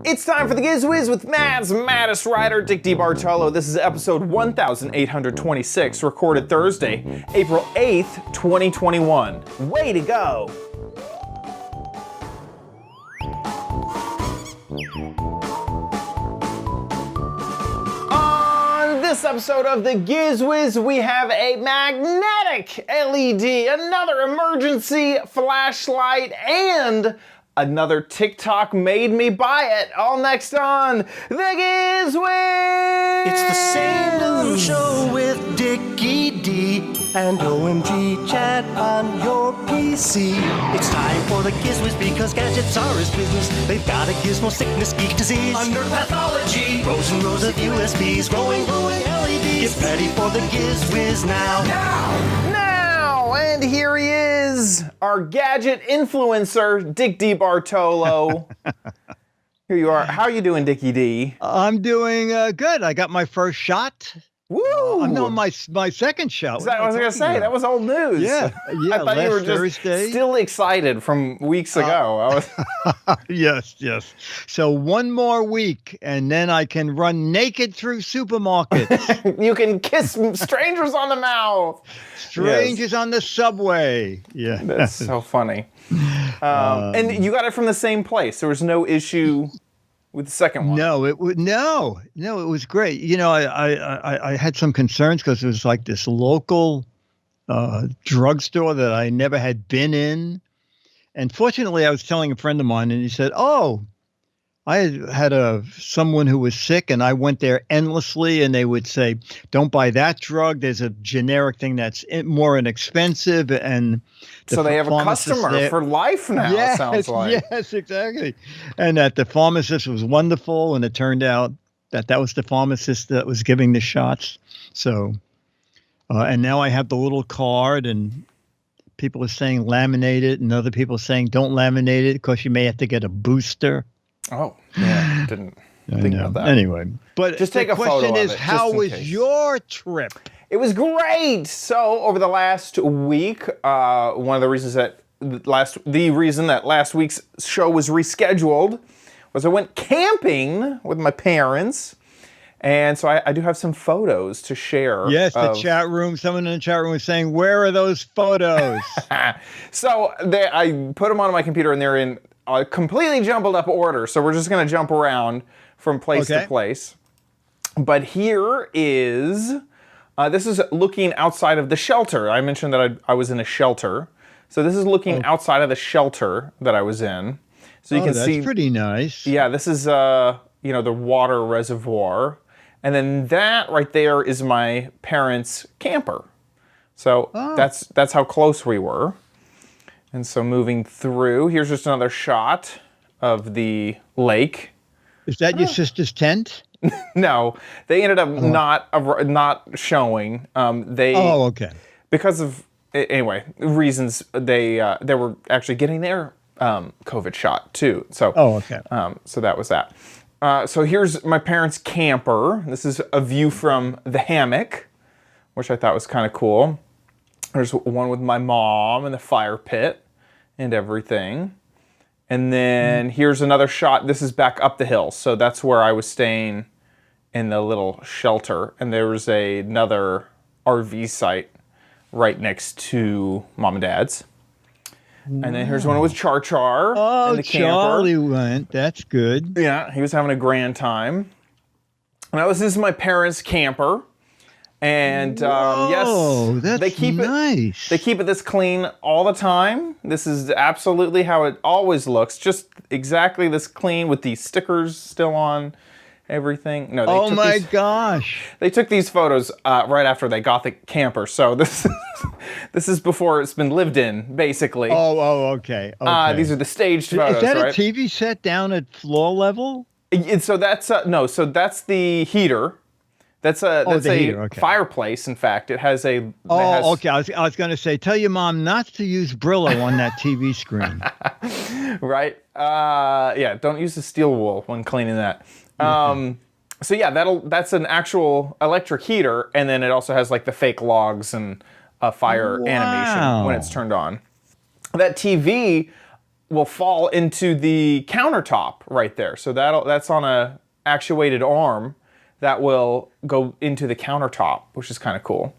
It's time for the Giz Wiz with Matt's maddest writer, Dick DeBartolo. This is episode 1826, recorded Thursday, April 8th, 2021. Way to go! On this episode of the Giz Wiz, we have a magnetic LED, another emergency flashlight, and another TikTok made me buy it. All next on the Giz Wiz. It's the same show with Dickie D and OMG chat on your PC. It's time for the Giz Wiz because gadgets are his business. They've got a gizmo sickness, geek disease, under pathology, rows and rows of USBs, glowing LEDs. Get ready for the Giz Wiz now. And here he is, our gadget influencer, Dick DeBartolo. Here you are. How are you doing, Dickie D? I'm doing good. I got my first shot. Woo! I'm doing my second shot. I was going to say, that was old news. Yeah. I thought you were just Thursday. still excited from weeks ago. Yes. So one more week, and then I can run naked through supermarkets. You can kiss strangers on the mouth. Strangers on the subway. Yeah. That's so funny. And you got it from the same place. There was no issue with the second one. No, it was great. You know, I had some concerns because it was like this local drugstore that I never had been in. And fortunately, I was telling a friend of mine, and he said, "Oh, I had someone who was sick, and I went there endlessly, and they would say, 'Don't buy that drug. There's a generic thing that's more inexpensive.'" And so they have a customer for life now. Yes, it sounds like. Yes, exactly. And that the pharmacist was wonderful, and it turned out that was the pharmacist that was giving the shots. So, and now I have the little card, and people are saying laminate it, and other people are saying don't laminate it because you may have to get a booster. Oh, yeah, didn't think about that. Anyway, but just take a photo of it. The question is, how was your trip? It was great. So over the last week, one of the reasons that last week's show was rescheduled was I went camping with my parents. And so I do have some photos to share. Yes, the chat room. Someone in the chat room was saying, "Where are those photos?" So I put them on my computer, and they're in a completely jumbled up order. So we're just going to jump around from place to place. But here is, this is looking outside of the shelter. I mentioned that I was in a shelter. So this is looking outside of the shelter that I was in. So you can see. That's pretty nice. Yeah, this is, the water reservoir. And then that right there is my parents' camper. So that's how close we were. And so moving through, here's just another shot of the lake. Is that your sister's tent? No, they ended up not showing. Okay. Because of reasons, they were actually getting their COVID shot too. So so that was that. So here's my parents' camper. This is a view from the hammock, which I thought was kind of cool. There's one with my mom and the fire pit and everything. And then here's another shot. This is back up the hill. So that's where I was staying in the little shelter. And there was another RV site right next to Mom and Dad's. And then here's one with Char Char. Oh, the Charlie went. That's good. Yeah, he was having a grand time. And this is my parents' camper. And yes, that's they keep nice. They keep it this clean all the time. This is absolutely how it always looks. Just exactly this clean with these stickers still on everything. No, oh my gosh. They took these photos right after they got the camper. So this is before it's been lived in, basically. Okay. These are the staged photos, Is that right? a TV set down at floor level? So that's that's the heater. That's a heater, fireplace. In fact, it has a. Okay. I was going to say, tell your mom not to use Brillo on that TV screen. Right. Yeah. Don't use the steel wool when cleaning that. So yeah, that's an actual electric heater, and then it also has like the fake logs and fire animation when it's turned on. That TV will fall into the countertop right there. So that's on a actuated arm that will go into the countertop, which is kind of cool.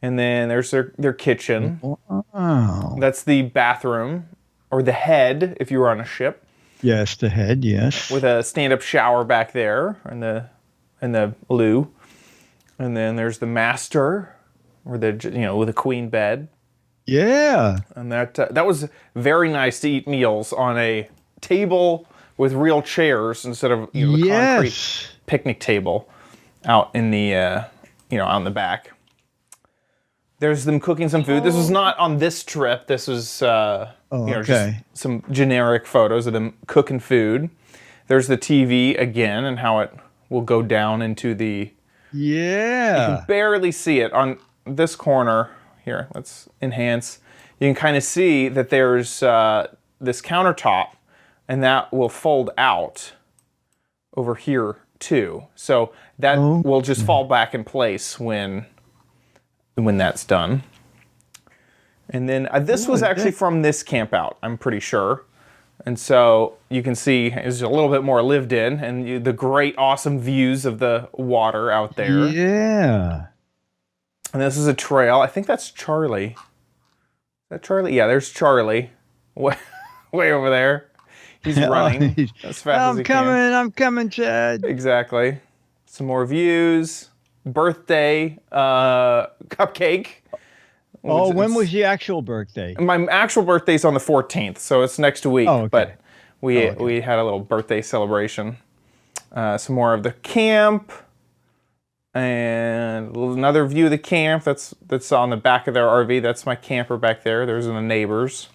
And then there's their kitchen. Wow. That's the bathroom, or the head if you were on a ship. Yes, the head, yes. With a stand-up shower back there in the loo. And then there's the master, or with a queen bed. Yeah. And that was very nice to eat meals on a table with real chairs instead of the concrete picnic table out in the out in the back. There's them cooking some food. This was not on this trip. This was just some generic photos of them cooking food. There's the TV again and how it will go down into the... Yeah. You can barely see it on this corner. Here, let's enhance. You can kind of see that there's this countertop, and that will fold out over here too. So that will just fall back in place when that's done. And then this was actually from this camp out, I'm pretty sure. And so you can see it's a little bit more lived in, and the great, awesome views of the water out there. Yeah. And this is a trail. I think that's Charlie. Is that Charlie? Yeah, there's Charlie. Way over there. He's running as fast as he can. I'm coming, Chad. Exactly. Some more views. Birthday cupcake. When was your actual birthday? My actual birthday's on the 14th, so it's next week. Oh, okay. But we had a little birthday celebration. Some more of the camp. And another view of the camp. That's on the back of their RV. That's my camper back there. There's the neighbors.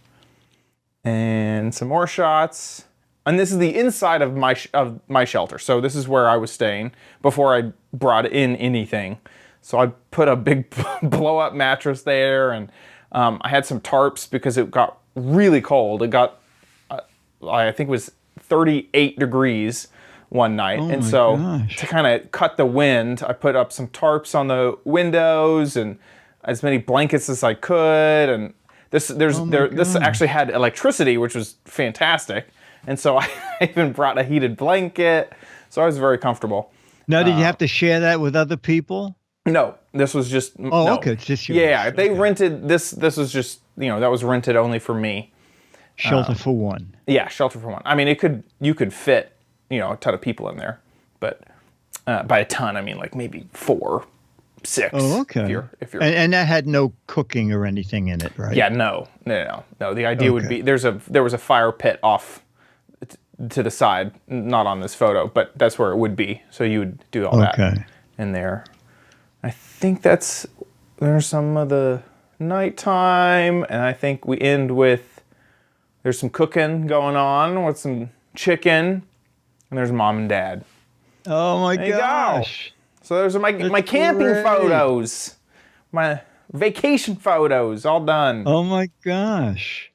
And some more shots. And this is the inside of my shelter. So this is where I was staying before I brought in anything. So I put a big blow-up mattress there, and I had some tarps because it got really cold. It got, I think it was 38 degrees one night. And so to kind of cut the wind, I put up some tarps on the windows and as many blankets as I could. And this actually had electricity, which was fantastic. And so I even brought a heated blanket. So I was very comfortable. Now, did you have to share that with other people? No, this was just... okay. It's just yours. Yeah, they rented... This was just, that was rented only for me. Shelter for one. Yeah, shelter for one. I mean, you could fit, a ton of people in there. But by a ton, I mean, like maybe 4, 6. Oh, okay. If you're and that had no cooking or anything in it, right? Yeah, no. The idea would be... There was a fire pit off to the side, not on this photo, but that's where it would be. So you would do all that in there. I think there's some of the nighttime, and I think we end with, there's some cooking going on with some chicken, and there's mom and dad. Oh my gosh. So there's my camping photos, my vacation photos, all done. Oh my gosh.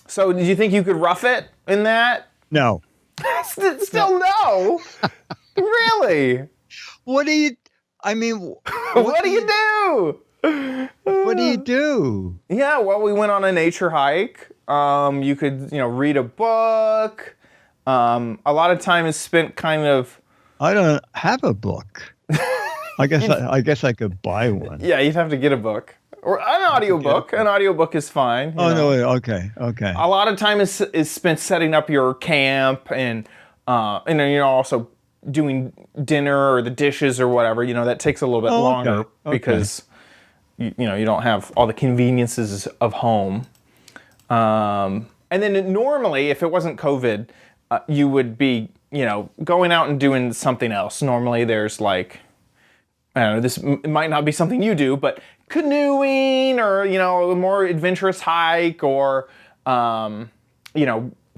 So did you think you could rough it in that? No. Still no? Really? What do you do? What do you do? Yeah, well, we went on a nature hike. You could, read a book. A lot of time is spent kind of... I don't have a book. I guess I could buy one. Yeah, you'd have to get a book. Or an audiobook. An audiobook is fine. No, okay. A lot of time is spent setting up your camp and also doing dinner or the dishes or whatever. That takes a little bit longer because you don't have all the conveniences of home. And then normally, if it wasn't COVID, you would be going out and doing something else. Normally, there's like, I don't know, this might not be something you do, but canoeing or, a more adventurous hike or,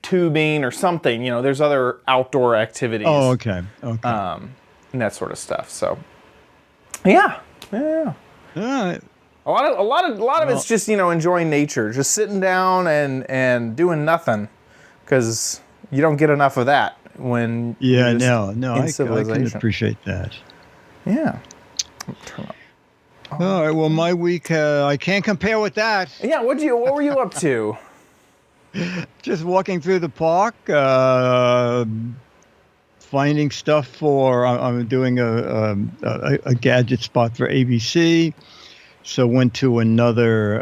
tubing or something. There's other outdoor activities. Oh, okay. And that sort of stuff. So, yeah. All right. A lot of it's just, enjoying nature, just sitting down and doing nothing, because you don't get enough of that when I can appreciate that. Yeah. All right. Well, my week, I can't compare with that. Yeah. What were you up to? Just walking through the park, finding stuff for. I'm doing a gadget spot for ABC. So went to another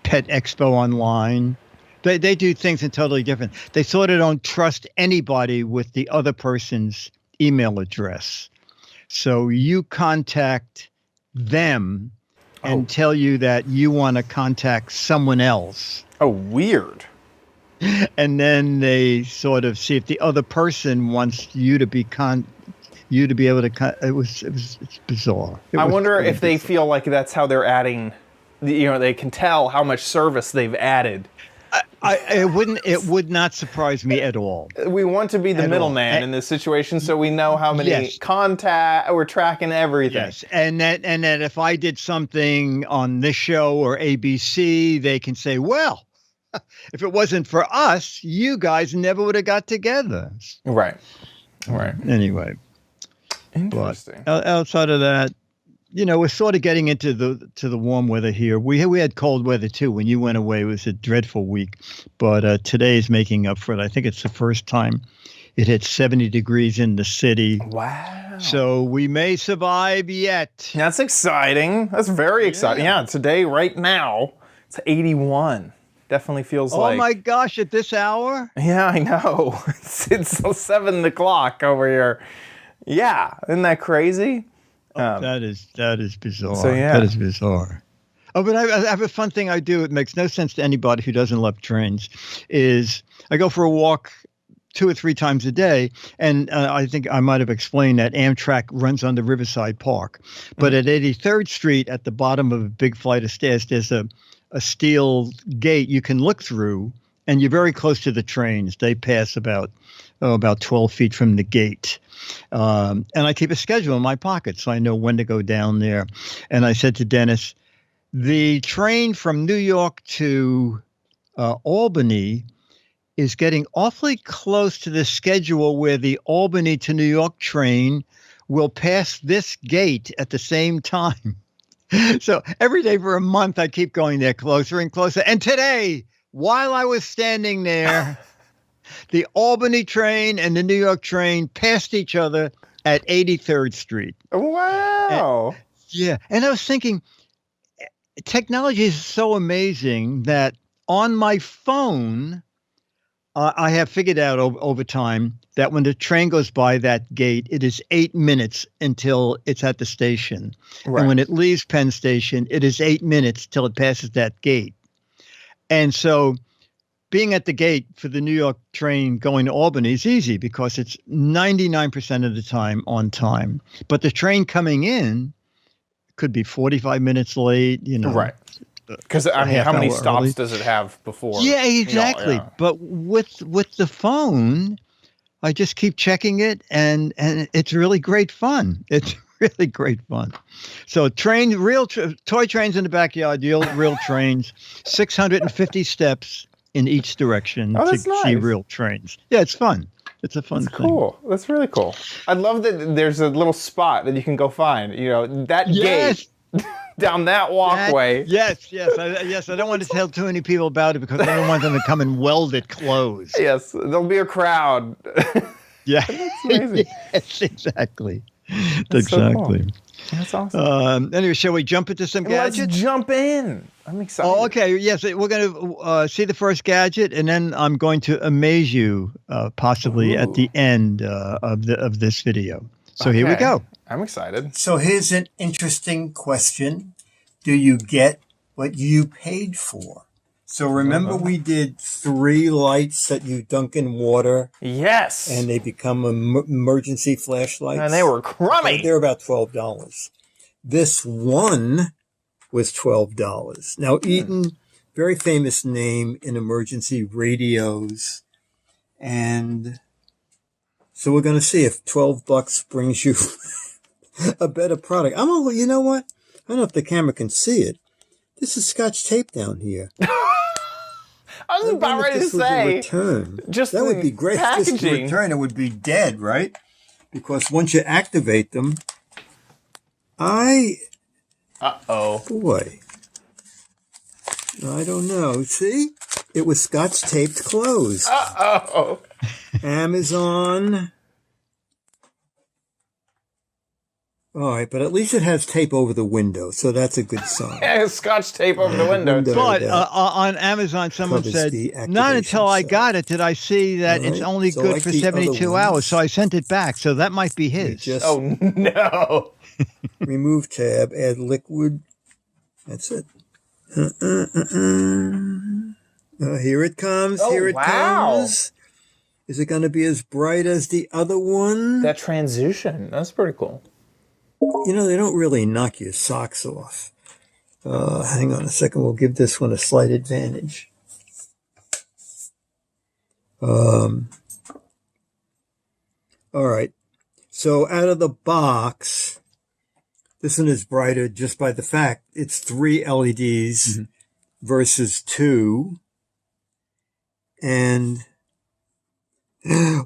pet expo online. They do things in totally different. They sort of don't trust anybody with the other person's email address. So you contact them and tell you that you want to contact someone else. Oh, weird. And then they sort of see if the other person wants you to be able to. It's bizarre. I wonder if they feel like that's how they're adding. They can tell how much service they've added. It would not surprise me at all. We want to be the middleman in this situation, so we know how many contact. We're tracking everything. Yes, and that if I did something on this show or ABC, they can say, well, if it wasn't for us, you guys never would have got together. Right. Anyway. Interesting. But outside of that, we're sort of getting into the warm weather here. We had cold weather too. When you went away, it was a dreadful week. But today is making up for it. I think it's the first time it hit 70 degrees in the city. Wow. So we may survive yet. That's exciting. That's very exciting. Yeah, today, right now, it's 81. Definitely feels like... Oh my gosh, at this hour? Yeah, I know. It's 7 o'clock over here. Yeah, isn't that crazy? That is bizarre. So, yeah. That is bizarre. Oh, but I have a fun thing I do. It makes no sense to anybody who doesn't love trains. Is I go for a walk 2 or 3 times a day, and I think I might have explained that Amtrak runs under Riverside Park. But at 83rd Street, at the bottom of a big flight of stairs, there's a steel gate you can look through, and you're very close to the trains. They pass about 12 feet from the gate. And I keep a schedule in my pocket so I know when to go down there. And I said to Dennis, the train from New York to Albany is getting awfully close to the schedule where the Albany to New York train will pass this gate at the same time. So every day for a month, I keep going there closer and closer. And today, while I was standing there, the Albany train and the New York train passed each other at 83rd Street. Wow. And I was thinking, technology is so amazing that on my phone, I have figured out over time that when the train goes by that gate, it is 8 minutes until it's at the station. Right. And when it leaves Penn Station, it is 8 minutes till it passes that gate. And so being at the gate for the New York train going to Albany is easy because it's 99% of the time on time. But the train coming in could be 45 minutes late, Right. Because, I mean, how many stops does it have before? Yeah, exactly. But with the phone, I just keep checking it, and it's really great fun. It's really great fun. So toy trains in the backyard, real trains, 650 steps in each direction to see real trains. Yeah, it's fun. It's a fun thing. Cool. That's really cool. I love that there's a little spot that you can go find. That gate down that walkway. Yes. I don't want to tell too many people about it because I don't want them to come and weld it closed. Yes, there'll be a crowd. Yeah. That's amazing. Yes, exactly. That's so cool. That's awesome. Anyway, shall we jump into some gadgets? Let's jump in. I'm excited. Oh, okay. Yes, we're going to see the first gadget, and then I'm going to amaze you possibly at the end of this video. So Here we go. I'm excited. So here's an interesting question. Do you get what you paid for? So remember we did 3 lights that you dunk in water? Yes. And they become emergency flashlights? And they were crummy. They're about $12. This one was $12. Now, Eaton, very famous name in emergency radios. And so we're going to see if $12 brings you a better product. You know what? I don't know if the camera can see it. This is Scotch tape down here. I was about ready to say, just that would be great. Packaging. Just to return, it would be dead, right? Because once you activate them, boy, I don't know. See, It was scotch taped closed. Uh-oh. Amazon. All right, but at least it has tape over the window, so that's a good sign. Yeah, scotch tape over the window. But on Amazon, someone said, not until I got it did I see that it's only good for 72 hours. So I sent it back. So that might be his. Oh, no. Remove tab, add liquid. That's it. Here it comes. Oh, Here it wow. comes. Is it going to be as bright as the other one? That transition. That's pretty cool. You know, they don't really knock your socks off. Hang on a second. We'll give this one a slight advantage. All right. So out of the box, this one is brighter just by the fact it's 3 LEDs versus 2. And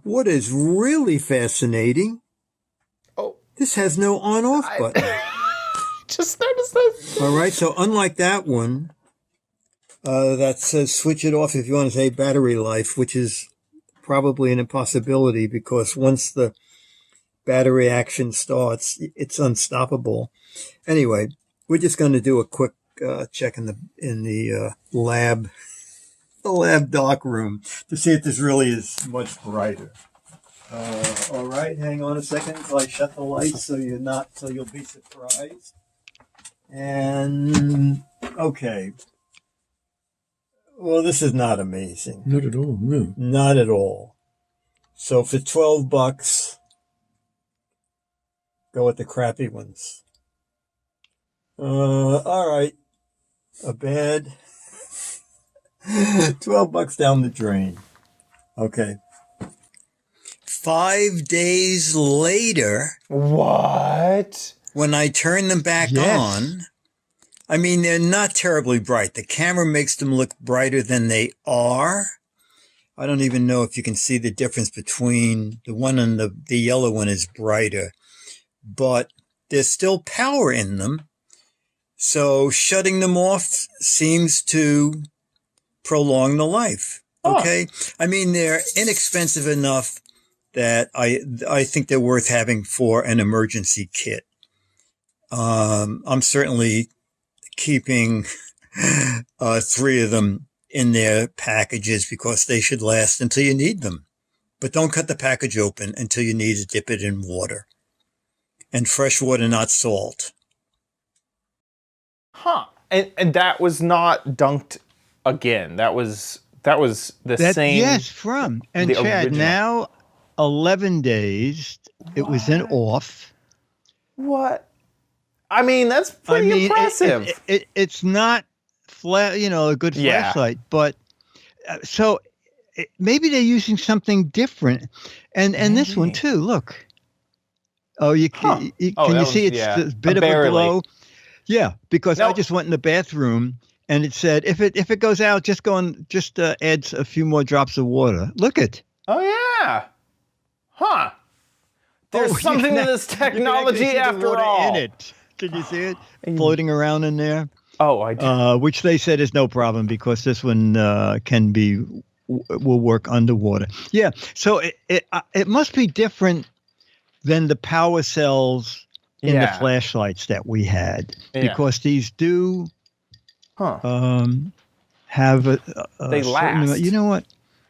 what is really fascinating, this has no on-off button. Just noticed this. All right, so unlike that one, that says switch it off if you want to save battery life, which is probably an impossibility because once the battery action starts, it's unstoppable. Anyway, we're just going to do a quick check in the lab dark room to see if this really is much brighter. All right, hang on a second until I shut the lights so you'll be surprised. And okay. Well, this is not amazing. Not at all, no. Not at all. So for $12, go with the crappy ones. All right. A bad $12 down the drain. Okay. 5 days later. What? When I turn them back on, I mean, they're not terribly bright. The camera makes them look brighter than they are. I don't even know if you can see the difference between the one and the yellow one is brighter, but there's still power in them. So shutting them off seems to prolong the life. Okay. I mean, they're inexpensive enough that I think they're worth having for an emergency kit. I'm certainly keeping 3 of them in their packages because they should last until you need them. But don't cut the package open until you need to dip it in water. And fresh water, not salt. Huh. And that was not dunked again. That was the same. Yes, from. And Chad, original. now 11 days, it was in off. What? I mean, that's pretty impressive. It's not a good flashlight, but maybe they're using something different. And this one too, look. Oh, can you see it's a bit of a glow? Yeah, because I just went in the bathroom and it said if it goes out, just add a few more drops of water. Look it. Oh yeah. Huh. There's something to this technology after all. In it. Can you see it floating around in there? Oh, I do. Which they said is no problem because this one will work underwater. Yeah. So it must be different than the power cells in the flashlights that we had because these do have a they last. You know what?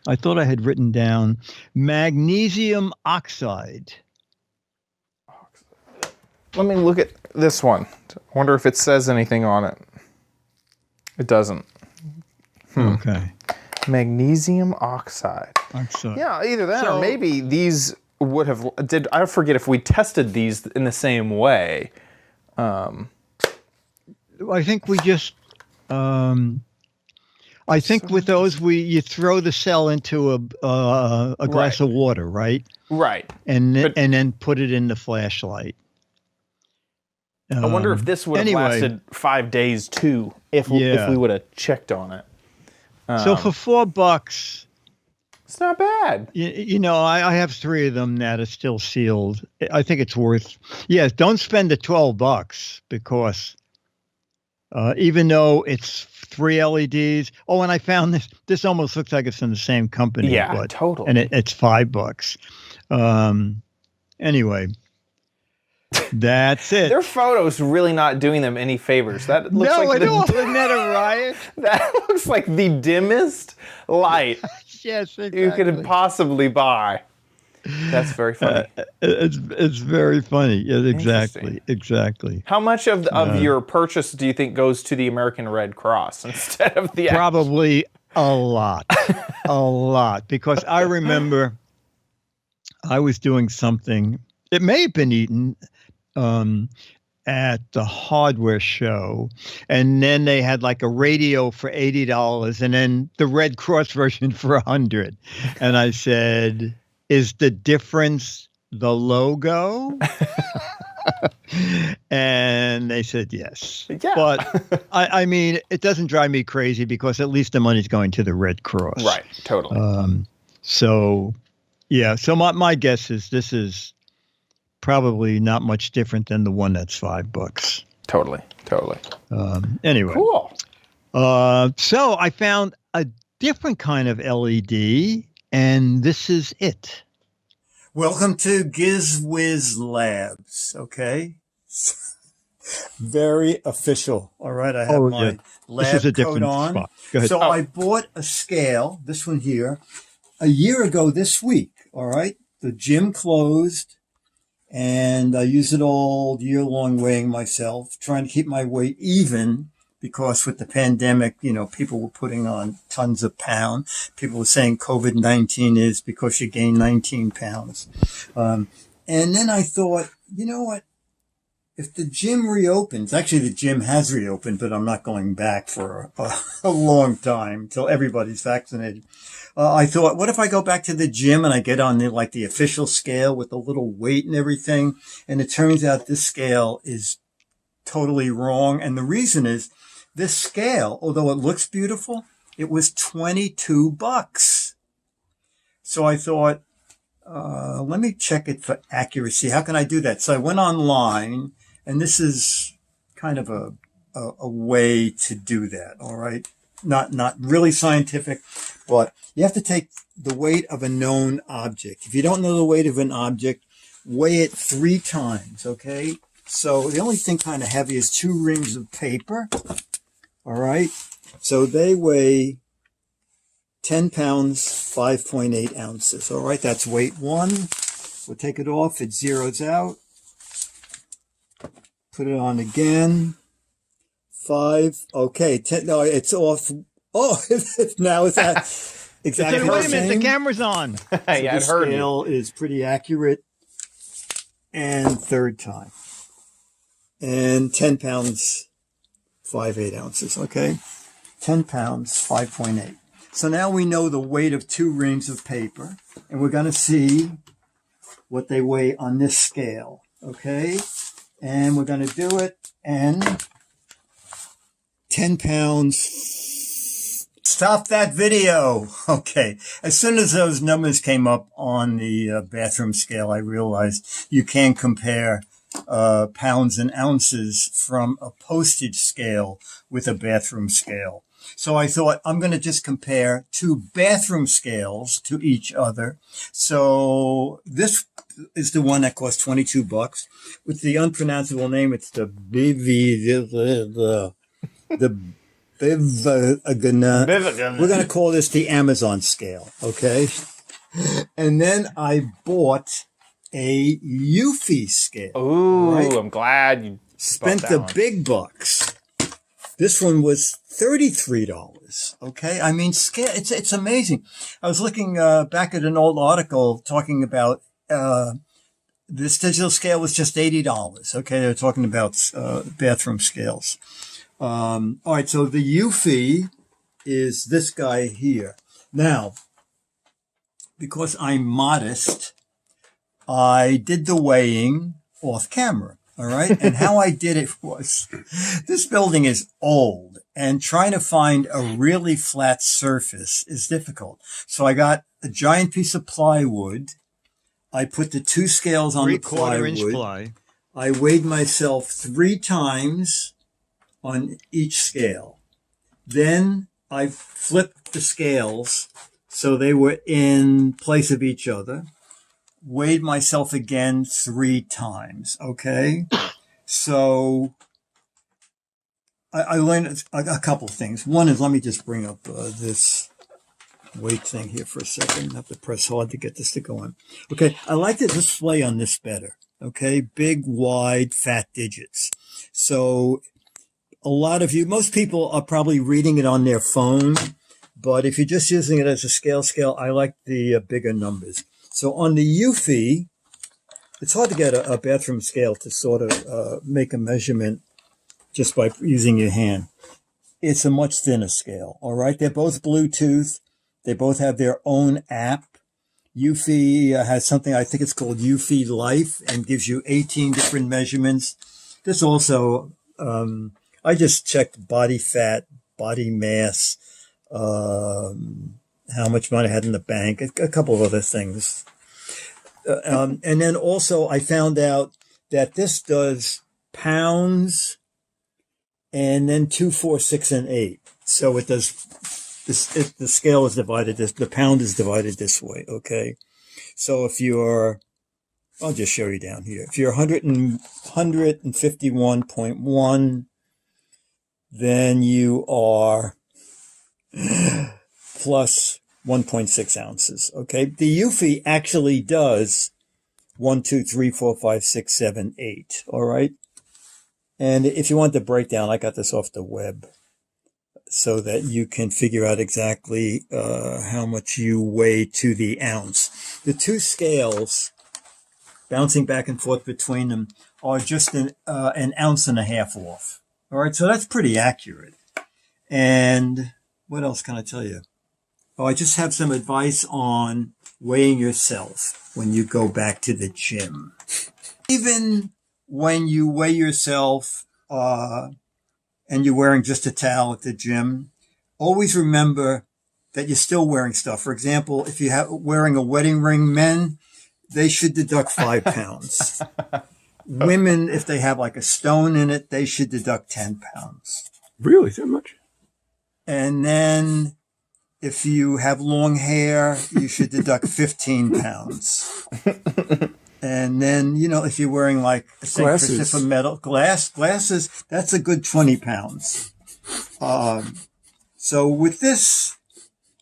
I thought I had written down magnesium oxide. Let me look at this one. I wonder if it says anything on it. It doesn't. Okay. Magnesium oxide. Yeah, either that or maybe these would have... I forget if we tested these in the same way. I think we just... I think with those, you throw the cell into a glass of water, right? Right. And then put it in the flashlight. I wonder if this would have lasted 5 days too, if we would have checked on it. So for $4, it's not bad. I have 3 of them that are still sealed. I think it's worth. Yes, don't spend the $12 because even though it's 3 LEDs. Oh, and I found this. This almost looks like it's from the same company. Yeah, totally. And it's $5. Anyway, that's it. Their photos really not doing them any favors. That looks like isn't that a riot? That looks like the dimmest light Yes, exactly. you could possibly buy. That's very funny. It's very funny. Yeah, exactly. How much of your purchase do you think goes to the American Red Cross instead of the Probably a lot. A lot. Because I remember I was doing something, it may have been eaten at the hardware show, and then they had like a radio for $80 and then the Red Cross version for $100. And I said, is the difference the logo? And they said yes. Yeah. But I mean, it doesn't drive me crazy because at least the money's going to the Red Cross. Right, totally. So my guess is this is probably not much different than the one that's $5. Totally. Anyway. Cool. So I found a different kind of LED, and this is it. Welcome to Giz Wiz Labs. Okay. Very official. All right. I have my lab this is a coat different on. spot. Go ahead. So I bought a scale, this one here, a year ago this week. All right. The gym closed and I use it all year long weighing myself, trying to keep my weight even because with the pandemic, people were putting on tons of pounds. People were saying COVID-19 is because you gain 19 pounds. And then I thought, you know what? If the gym reopens, actually the gym has reopened, but I'm not going back for a long time till everybody's vaccinated. I thought, what if I go back to the gym and I get on the official scale with the little weight and everything? And it turns out this scale is totally wrong. And the reason is this scale, although it looks beautiful, it was $22. So I thought, let me check it for accuracy. How can I do that? So I went online, and this is kind of a way to do that. All right. Not really scientific, but you have to take the weight of a known object. If you don't know the weight of an object, weigh it 3 times. Okay. So the only thing kind of heavy is 2 rings of paper. All right. So they weigh 10 pounds, 5.8 ounces. All right. That's weight 1. We'll take it off. It zeroes out. Put it on again. 5. Okay. 10. No, it's off. Oh, now it's at exactly the wait a same. minute. The camera's on. So the scale is pretty accurate. And 3rd time. And 10 pounds, 5.8 ounces. Okay. 10 pounds, 5.8. So now we know the weight of 2 rings of paper, and we're going to see what they weigh on this scale. Okay. And we're going to do it, and 10 pounds. Stop that video. Okay. As soon as those numbers came up on the bathroom scale, I realized you can compare pounds and ounces from a postage scale with a bathroom scale. So I thought I'm going to just compare 2 bathroom scales to each other. So this is the one that cost $22 with the unpronounceable name. It's the we're going to call this the Amazon scale. Okay. And then I bought a Eufy scale. Ooh, right? I'm glad you spent the big bucks. This one was $33. Okay. I mean, scale, it's amazing. I was looking back at an old article talking about this digital scale was just $80. Okay. They're talking about bathroom scales. All right. So the Eufy is this guy here. Now, because I'm modest, I did the weighing off camera. All right. And how I did it was this building is old and trying to find a really flat surface is difficult. So I got a giant piece of plywood. I put the 2 scales on the plywood. 3/4 inch ply. I weighed myself 3 times on each scale. Then I flipped the scales so they were in place of each other. Weighed myself again 3 times, okay? So I learned a couple of things. One is, let me just bring up this weight thing here for a second. I have to press hard to get this to go on. Okay, I like the display on this better, okay? Big, wide, fat digits. So a lot of you, most people are probably reading it on their phone, but if you're just using it as a scale, I like the bigger numbers. So on the Eufy, it's hard to get a bathroom scale to sort of make a measurement just by using your hand. It's a much thinner scale, all right? They're both Bluetooth. They both have their own app. Eufy has something, I think it's called Eufy Life, and gives you 18 different measurements. This also, I just checked body fat, body mass, how much money I had in the bank, a couple of other things. And then also I found out that this does pounds and then 2, 4, 6, and 8. So it does this. The scale is divided. The pound is divided this way. Okay. So if you're, I'll just show you down here. If you're 151.1, then you are plus 1.6 ounces. Okay. The Eufy actually does 1, 2, 3, 4, 5, 6, 7, 8. All right. And if you want the breakdown, I got this off the web so that you can figure out exactly how much you weigh to the ounce. The two scales, bouncing back and forth between them, are just an ounce and a half off. All right, so that's pretty accurate. And what else can I tell you? Oh, I just have some advice on weighing yourself when you go back to the gym. Even when you weigh yourself and you're wearing just a towel at the gym, always remember that you're still wearing stuff. For example, if you're wearing a wedding ring, men, they should deduct 5 pounds. Women, if they have like a stone in it, they should deduct 10 pounds. Really? That much? And then if you have long hair, you should deduct 15 pounds. And then, you know, if you're wearing like a St. Christopher medal, glasses, that's a good 20 pounds. So with this,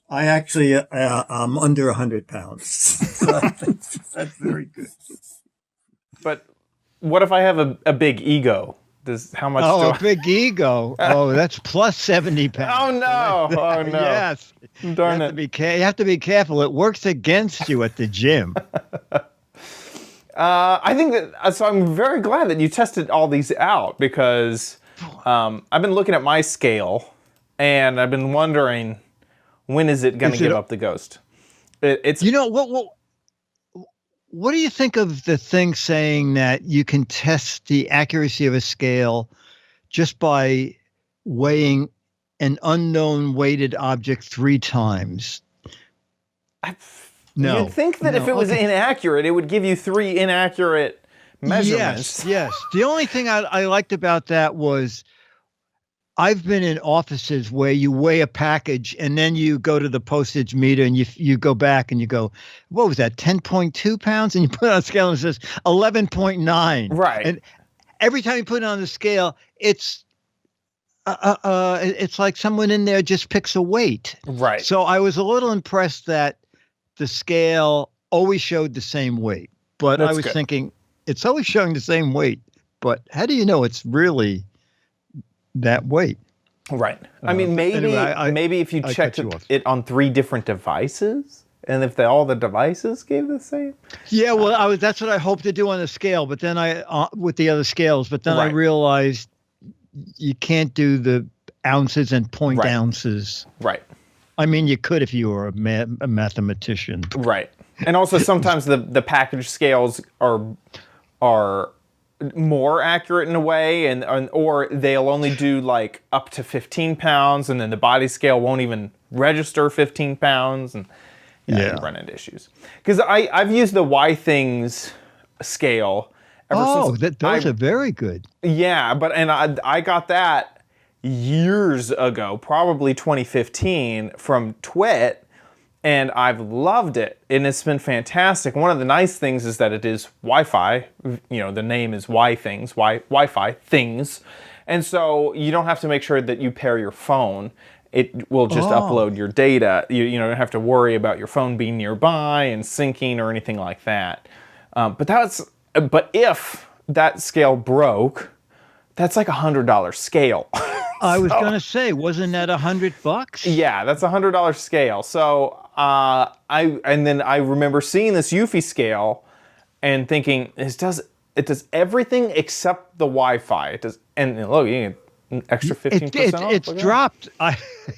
I actually, I'm under 100 pounds. So that's very good. But what if I have a big ego? How much? Oh, a big ego. Oh, that's plus 70 pounds. Oh no! Oh no! Yes. Darn it. You have to be careful. It works against you at the gym. I think that, so I'm very glad that you tested all these out, because I've been looking at my scale and I've been wondering, when is it going to give up the ghost? It's, you know, what do you think of the thing saying that you can test the accuracy of a scale just by weighing an unknown weighted object 3 times? No. You'd think that if it was inaccurate, it would give you 3 inaccurate measurements. Yes. The only thing I liked about that was I've been in offices where you weigh a package and then you go to the postage meter and you go back and you go, what was that, 10.2 pounds? And you put it on a scale and it says 11.9. Right. And every time you put it on the scale, it's like someone in there just picks a weight. Right. So I was a little impressed that the scale always showed the same weight, but I was thinking it's always showing the same weight, but how do you know it's really that weight? Right. I mean, maybe maybe if you checked it on 3 different devices, and if all the devices gave the same. Yeah, well, that's what I hoped to do on the scale, but then with the other scales, but then I realized you can't do the ounces and point ounces. Right. I mean, you could if you were a mathematician. Right. And also sometimes the package scales are more accurate in a way, or they'll only do like up to 15 pounds, and then the body scale won't even register 15 pounds, and you run into issues. Because I've used the Y Things scale ever since. Those are very good. Yeah, and I got that, years ago, probably 2015, from Twit, and I've loved it, and it's been fantastic. One of the nice things is that it is Wi-Fi. The name is Wi-Fi things, and so you don't have to make sure that you pair your phone. It will just upload your data. You don't have to worry about your phone being nearby and syncing or anything like that. But if that scale broke, that's like $100 scale. I was going to say, wasn't that $100? Yeah, that's $100 scale. So I remember seeing this Eufy scale and thinking, it does everything except the Wi-Fi. It does, and look, you get an extra 15% off. It's dropped.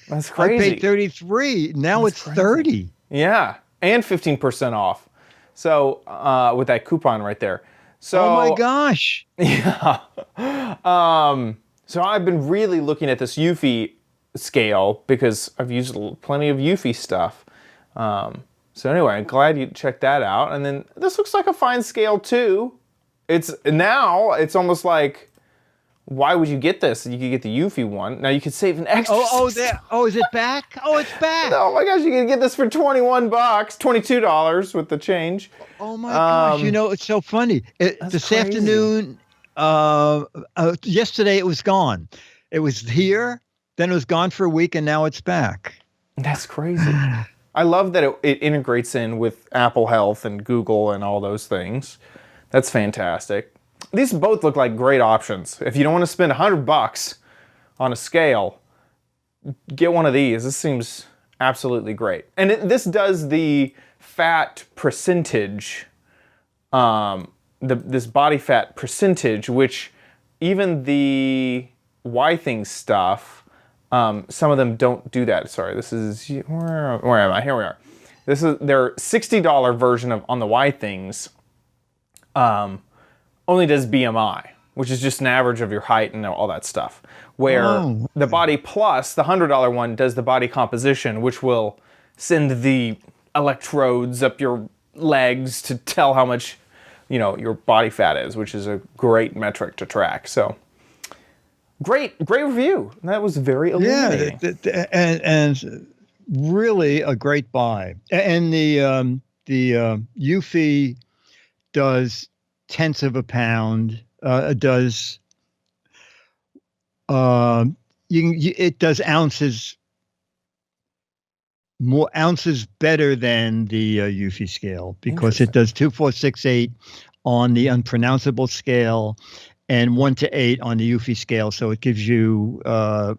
That's crazy. I paid 33. Now it's 30. Yeah, and 15% off. So with that coupon right there. So, oh my gosh. Yeah. So I've been really looking at this Eufy scale because I've used plenty of Eufy stuff. So anyway, I'm glad you checked that out. And then this looks like a fine scale too. It's almost like, why would you get this? You could get the Eufy one. Now you could save an extra. Is it back? Oh, it's back. Oh my gosh, you can get this for $21, $22 with the change. Oh my gosh, it's so funny. This crazy. Afternoon, yesterday it was gone. It was here, then it was gone for a week, and now it's back. That's crazy. I love that it integrates in with Apple Health and Google and all those things. That's fantastic. These both look like great options. If you don't want to spend $100 on a scale, get one of these. This seems absolutely great. And this does the fat percentage, this body fat percentage, which even the Y-Things stuff, some of them don't do that. Sorry, this is, where am I? Here we are. This is their $60 version of on the Y-Things. Only does BMI, which is just an average of your height and all that stuff. Where the Body Plus, the $100 one, does the body composition, which will send the electrodes up your legs to tell how much, your body fat is, which is a great metric to track. So, great review. That was very illuminating. Yeah, and really a great buy. And the Eufy does tenths of a pound. It does ounces, more ounces better than the Eufy scale, because it does 2, 4, 6, 8 on the unpronounceable scale and 1 to 8 on the Eufy scale. So it gives you a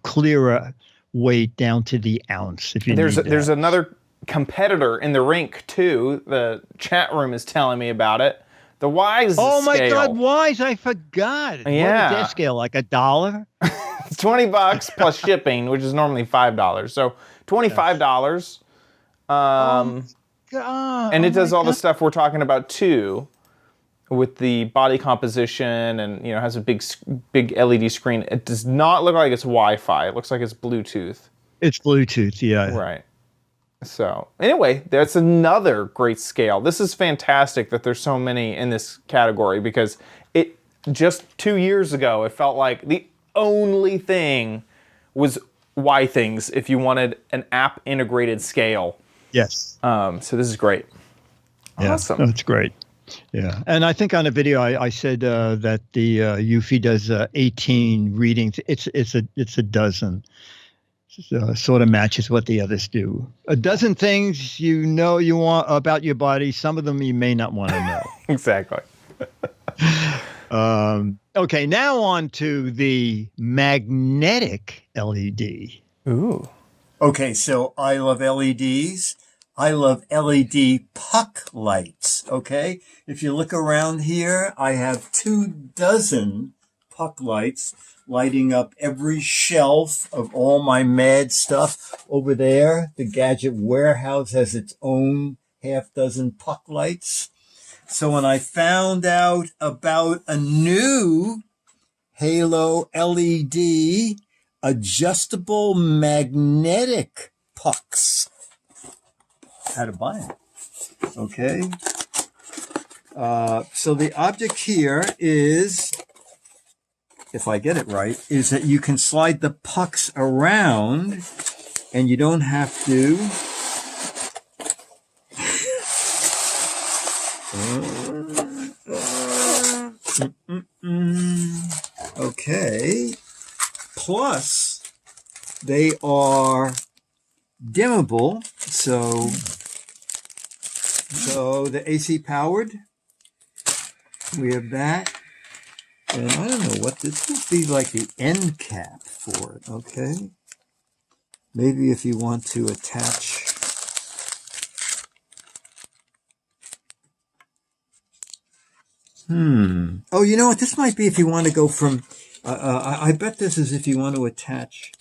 clearer weight down to the ounce. If you there's another competitor in the rink too. The chat room is telling me about it. The Wise Oh my scale. God, Wise! I forgot. Yeah. What is that scale? Like $1? It's $20 plus shipping, which is normally $5. So $25. God. And it does all the stuff we're talking about too, with the body composition, and has a big LED screen. It does not look like it's Wi-Fi. It looks like it's Bluetooth. It's Bluetooth, yeah. Right. So anyway, that's another great scale. This is fantastic that there's so many in this category, because it just 2 years ago, it felt like the only thing was Y-Things if you wanted an app integrated scale. Yes. So this is great. Yeah, Awesome. that's great. Yeah. And I think on a video I said that the Eufy does 18 readings. It's a dozen. Sort of matches what the others do. A dozen things you want about your body. Some of them you may not want to know. Exactly. Okay, now on to the magnetic LED. Ooh. Okay, so I love LEDs. I love LED puck lights, okay? If you look around here, I have 24 puck lights lighting up every shelf of all my mad stuff. Over there, the gadget warehouse has its own half dozen puck lights. So when I found out about a new Halo LED adjustable magnetic pucks, how to buy them. Okay. So the object here is if I get it right, is that you can slide the pucks around and you don't have to okay. Plus, they are dimmable, so the AC powered. We have that, and I don't know what this would be, like the end cap for it. Okay, maybe if you want to attach. Oh, you know what? This might be if you want to go from. I bet this is if you want to attach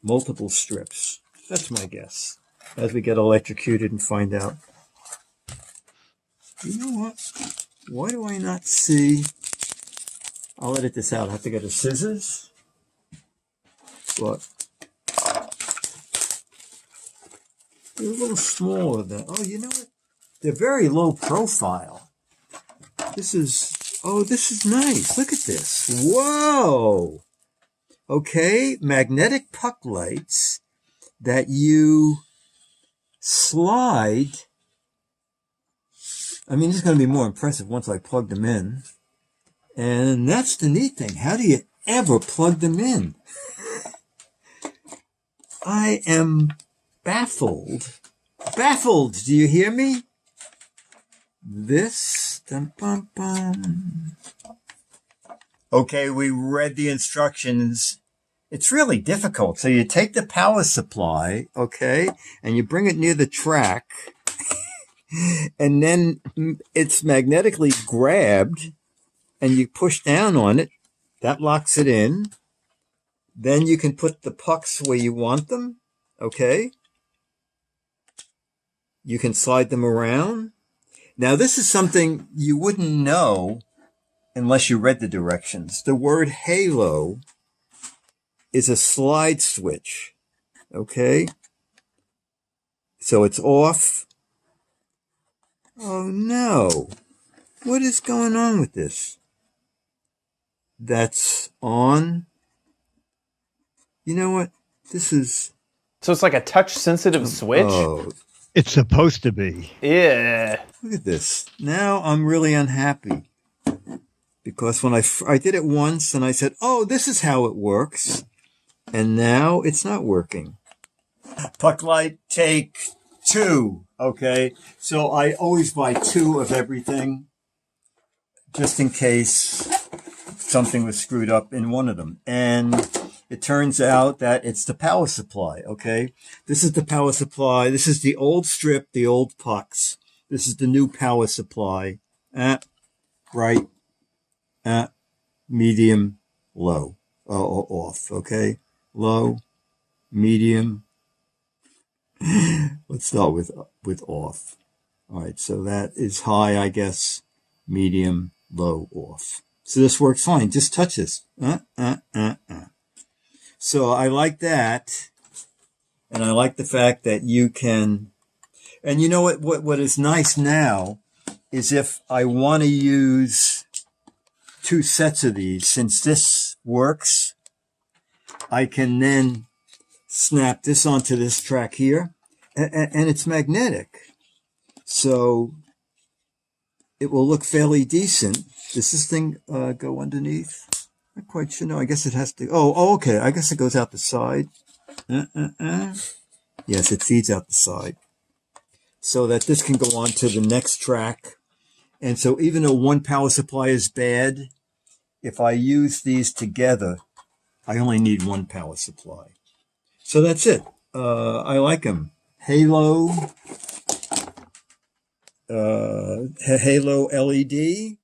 multiple strips. That's my guess. As we get electrocuted and find out. You know what? Why do I not see? I'll edit this out. I have to get a scissors. What? They're a little smaller than. Oh, you know what? They're very low profile. This is nice. Look at this. Whoa. Okay, magnetic puck lights that you slide. I mean, this is going to be more impressive once I plug them in. And that's the neat thing. How do you ever plug them in? I am baffled. Baffled. Do you hear me? This. Dum, bum, bum. Okay, we read the instructions. It's really difficult. So you take the power supply, okay, and you bring it near the track, and then it's magnetically grabbed, and you push down on it. That locks it in. Then you can put the pucks where you want them, okay? You can slide them around. Now, this is something you wouldn't know unless you read the directions. The word halo is a slide switch, okay? So it's off. Oh, no. What is going on with this? That's on. You know what? This is... So it's like a touch-sensitive switch? Oh, It's supposed to be. Yeah. look at this. Now I'm really unhappy. Because when I did it once and I said, oh, this is how it works. And now it's not working. Puck light, take 2. Okay. So I always buy 2 of everything. Just in case something was screwed up in one of them. And it turns out that it's the power supply. Okay. This is the power supply. This is the old strip, the old pucks. This is the new power supply. Right. Medium, low, off, okay? Low, medium. Let's start with off. All right, so that is high, I guess. Medium, low, off. So this works fine. Just touch this. So I like that. And I like the fact that you can... And you know what is nice now is if I want to use 2 sets of these, since this works, I can then snap this onto this track here, and it's magnetic. So it will look fairly decent. Does this thing go underneath? Not quite sure. No, I guess it has to. Oh, okay. I guess it goes out the side. Yes, it feeds out the side. So that this can go on to the next track. And so even though one power supply is bad, if I use these together, I only need one power supply. So that's it. I like them. Halo. Halo LED.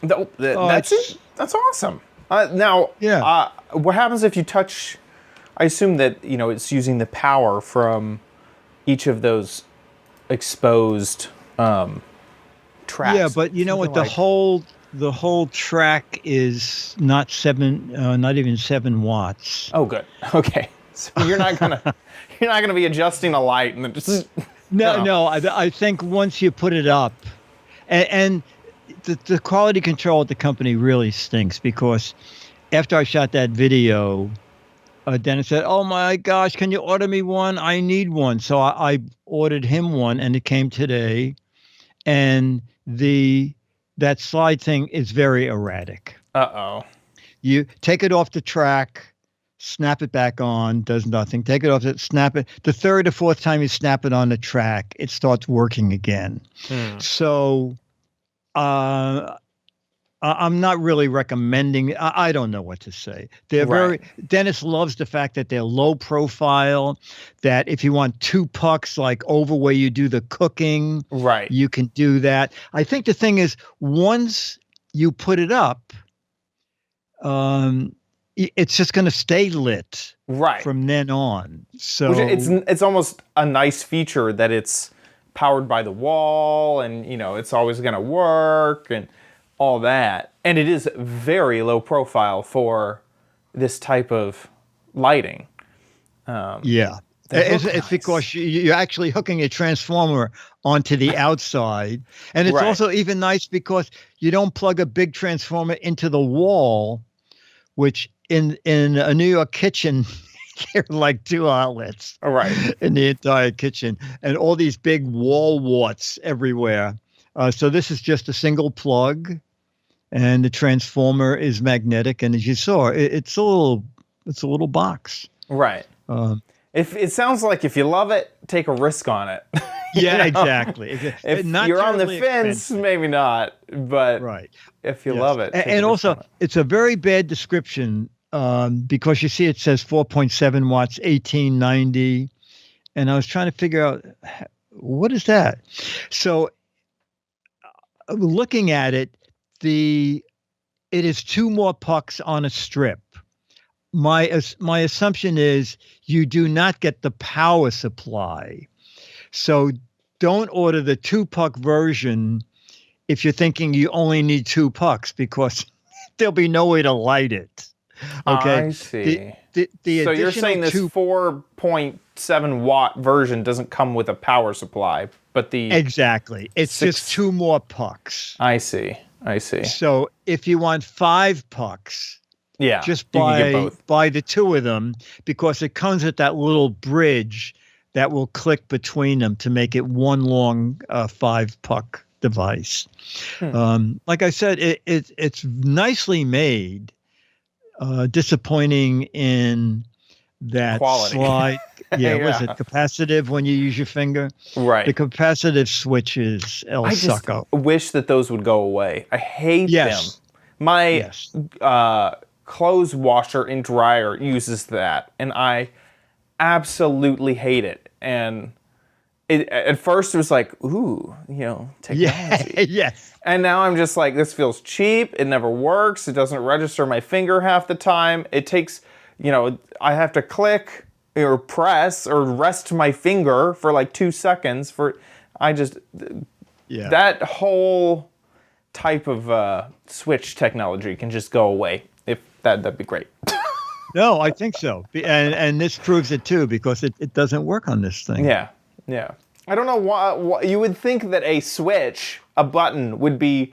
That's it? That's awesome. Now, Yeah. What happens if you touch... I assume that, it's using the power from each of those exposed tracks. Yeah, but you know what? The whole track is not even 7 watts. Oh, good. Okay, so you're not gonna be adjusting a light and then just No. I think once you put it up, and the quality control at the company really stinks because after I shot that video, Dennis said, "Oh my gosh, can you order me one? I need one." So I ordered him one, and it came today. And that slide thing is very erratic. Uh-oh. You take it off the track, snap it back on, does nothing. Take it off, snap it. The third or fourth time you snap it on the track, it starts working again. So I'm not really recommending. I don't know what to say. They're Dennis loves the fact that they're low profile, that if you want 2 pucks like over where you do the cooking, you can do that. I think the thing is, once you put it up, it's just going to stay lit from then on. So it's almost a nice feature that it's powered by the wall, and it's always going to work and all that. And it is very low profile for this type of lighting. It's because you're actually hooking a transformer onto the outside. And it's also even nice because you don't plug a big transformer into the wall, which in a New York kitchen, there are like 2 outlets in the entire kitchen, and all these big wall warts everywhere. So this is just a single plug, and the transformer is magnetic. And as you saw, it's a little box. Right. If it sounds like if you love it, take a risk on it. Yeah, exactly. If you're on the fence, expensive. Maybe not. But if you love it. And also, it's a very bad description because you see it says 4.7 watts, 1890. And I was trying to figure out, what is that? So looking at it, it is 2 more pucks on a strip. My assumption is you do not get the power supply. So don't order the 2-puck version if you're thinking you only need 2 pucks, because there'll be no way to light it. Okay. I see. So you're saying this 4.7 watt version doesn't come with a power supply, but exactly. It's just 2 more pucks. I see. So if you want 5 pucks, just buy the 2 of them, because it comes with that little bridge that will click between them to make it one long 5-puck device. Like I said, it's nicely made. Disappointing in that quality. Slide. Was it capacitive when you use your finger? Right. The capacitive switches suck. I wish that those would go away. I hate them. My clothes washer and dryer uses that, and I absolutely hate it. And at first it was like, ooh, technology. Yes. And now I'm just like, this feels cheap. It never works. It doesn't register my finger half the time. It takes, I have to click or press or rest my finger for like 2 seconds that whole type of switch technology can just go away. If that'd be great. No, I think so. And this proves it too, because it doesn't work on this thing. Yeah. I don't know why you would think that a switch, a button, would be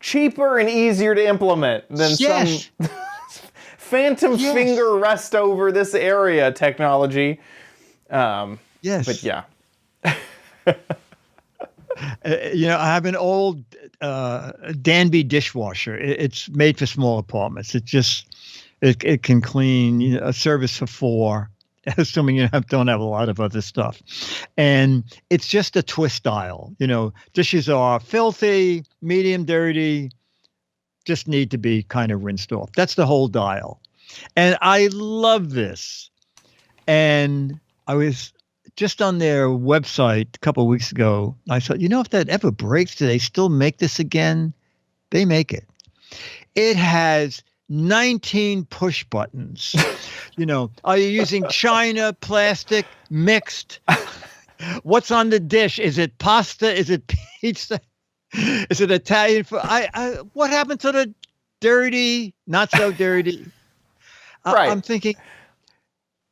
cheaper and easier to implement than some phantom finger rest over this area technology. But yeah. I have an old Danby dishwasher. It's made for small apartments. It can clean a service for 4. Assuming you don't have a lot of other stuff. And it's just a twist dial. Dishes are filthy, medium dirty, just need to be kind of rinsed off. That's the whole dial. And I love this. And I was just on their website a couple of weeks ago. I thought, if that ever breaks, do they still make this again? They make it. It has 19 push buttons. Are you using china, plastic, mixed? What's on the dish? Is it pasta? Is it pizza? Is it Italian food? What happened to the dirty, not so dirty? I'm thinking.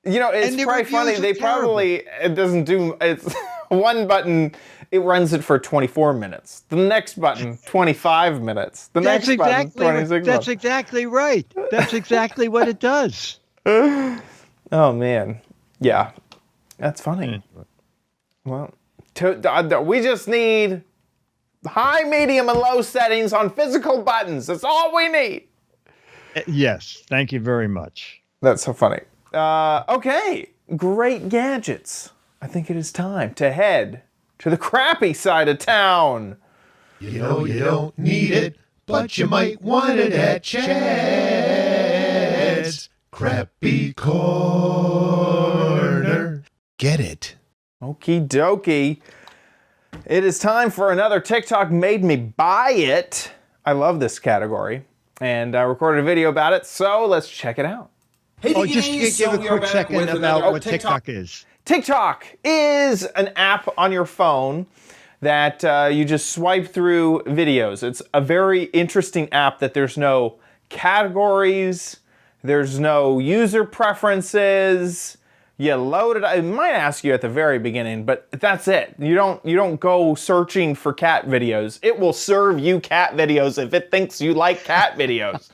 It's probably funny. They probably, it doesn't do, it's one button it runs it for 24 minutes. The next button, 25 minutes. The next button, 26 minutes. That's exactly right. That's exactly what it does. Oh, man. Yeah. That's funny. Well, we just need high, medium, and low settings on physical buttons. That's all we need. Yes. Thank you very much. That's so funny. Okay. Great gadgets. I think it is time to head to the crappy side of town. You know you don't need it, but you might want it at Chad's Crappy Corner. Get it? Okie dokie. It is time for another TikTok made me buy it. I love this category. And I recorded a video about it, so let's check it out. Hey, just give a quick second about what TikTok is. TikTok is an app on your phone that you just swipe through videos. It's a very interesting app that there's no categories, there's no user preferences. You load it. I might ask you at the very beginning, but that's it. You don't go searching for cat videos. It will serve you cat videos if it thinks you like cat videos.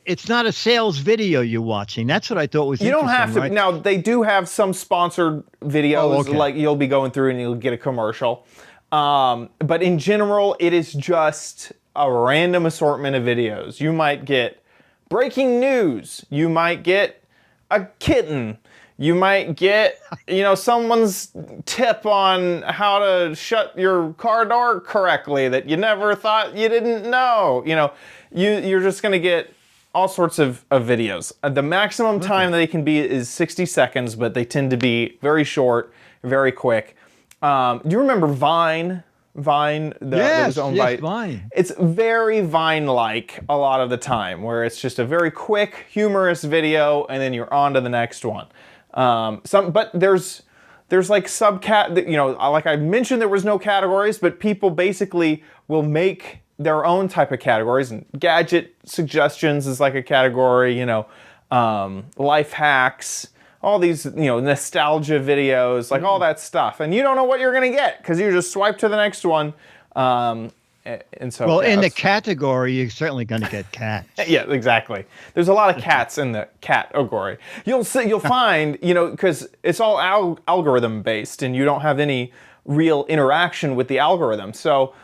It's not a sales video you're watching. That's what I thought was. You don't have to. Right? Now they do have some sponsored videos, like you'll be going through and you'll get a commercial. But in general, it is just a random assortment of videos. You might get breaking news. You might get a kitten. You might get, someone's tip on how to shut your car door correctly that you never thought you didn't know. You're just going to get all sorts of videos. The maximum time that they can be is 60 seconds, but they tend to be very short, very quick. Do you remember Vine? Vine, that was owned by Vine. It's very Vine-like a lot of the time, where it's just a very quick, humorous video, and then you're on to the next one. But there's like like I mentioned, there was no categories, but people basically will make their own type of categories, and gadget suggestions is like a category. Life hacks. All these, nostalgia videos, like all that stuff. And you don't know what you're going to get because you just swipe to the next one. And so, well, in the category, you're certainly going to get cats. Yeah, exactly. There's a lot of cats in the category. You'll find, because it's all algorithm based and you don't have any real interaction with the algorithm. So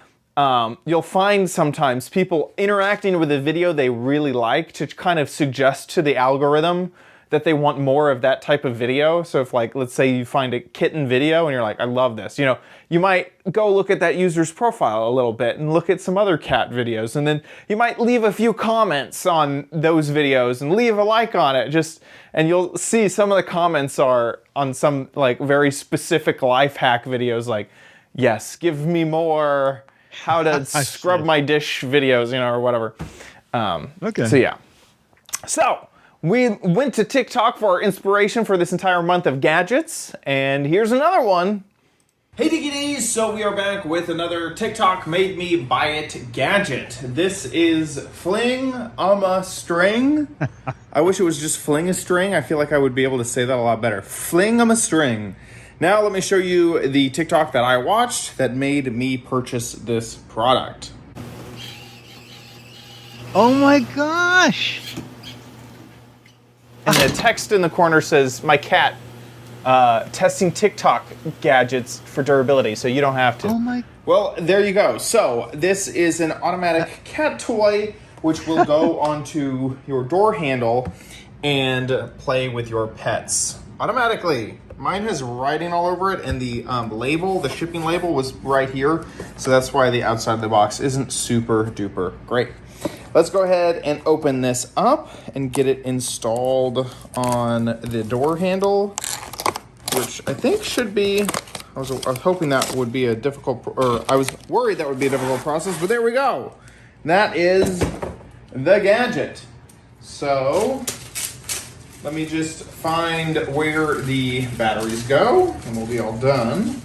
you'll find sometimes people interacting with a video they really like to kind of suggest to the algorithm that they want more of that type of video. So if let's say you find a kitten video and you're like, I love this, you might go look at that user's profile a little bit and look at some other cat videos. And then you might leave a few comments on those videos and leave a like on it. And you'll see some of the comments are on some very specific life hack videos like, yes, give me more how to scrub my dish videos, or whatever. Okay. So yeah. So, we went to TikTok for our inspiration for this entire month of gadgets, and here's another one. Hey diggities, so we are back with another TikTok made me buy it gadget. This is Fling a String. I wish it was just Fling a String. I feel like I would be able to say that a lot better. Fling a String. Now let me show you the TikTok that I watched that made me purchase this product. Oh my gosh! And the text in the corner says, my cat, testing TikTok gadgets for durability, so you don't have to. Oh my. Well, there you go. So this is an automatic cat toy, which will go onto your door handle and play with your pets automatically. Mine has writing all over it, and the label, the shipping label, was right here. So that's why the outside of the box isn't super duper great. Let's go ahead and open this up and get it installed on the door handle, which I think should be, I was hoping that would be a difficult, or I was worried that would be a difficult process, but there we go. That is the gadget. So let me just find where the batteries go and we'll be all done.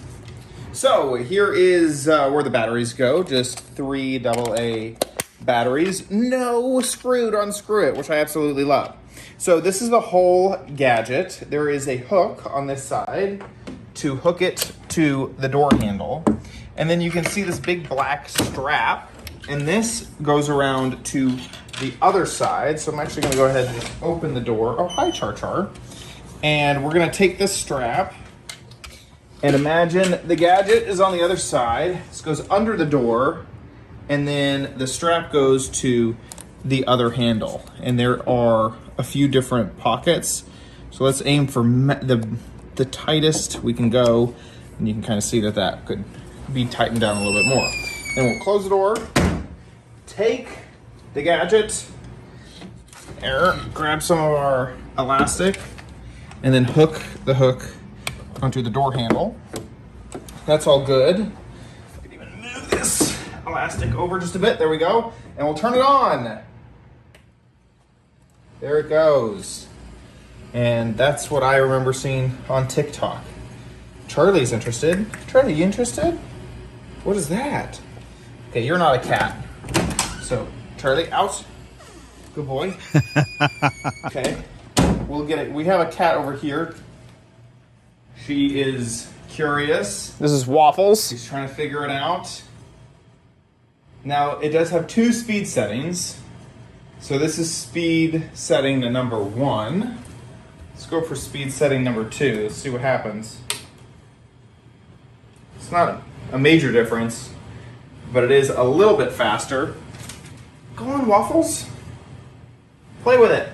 So here is where the batteries go, just 3 AA batteries, no screw to unscrew it, which I absolutely love. So this is the whole gadget. There is a hook on this side to hook it to the door handle. And then you can see this big black strap, and this goes around to the other side. So I'm actually gonna go ahead and just open the door. Oh, hi, Char Char. And we're gonna take this strap and imagine the gadget is on the other side. This goes under the door, and then the strap goes to the other handle. And there are a few different pockets. So let's aim for the tightest we can go. And you can kind of see that that could be tightened down a little bit more. Then we'll close the door, take the gadget, grab some of our elastic, and then hook the hook onto the door handle. That's all good. I can even move this elastic over just a bit. There we go. And we'll turn it on. There it goes. And that's what I remember seeing on TikTok. Charlie's interested. Charlie, you interested? What is that? Okay, you're not a cat. So, Charlie, out. Good boy. Okay. We'll get it. We have a cat over here. She is curious. This is Waffles. She's trying to figure it out. Now, it does have 2 speed settings. So this is speed setting to number 1. Let's go for speed setting number 2. Let's see what happens. It's not a major difference, but it is a little bit faster. Go on, Waffles. Play with it.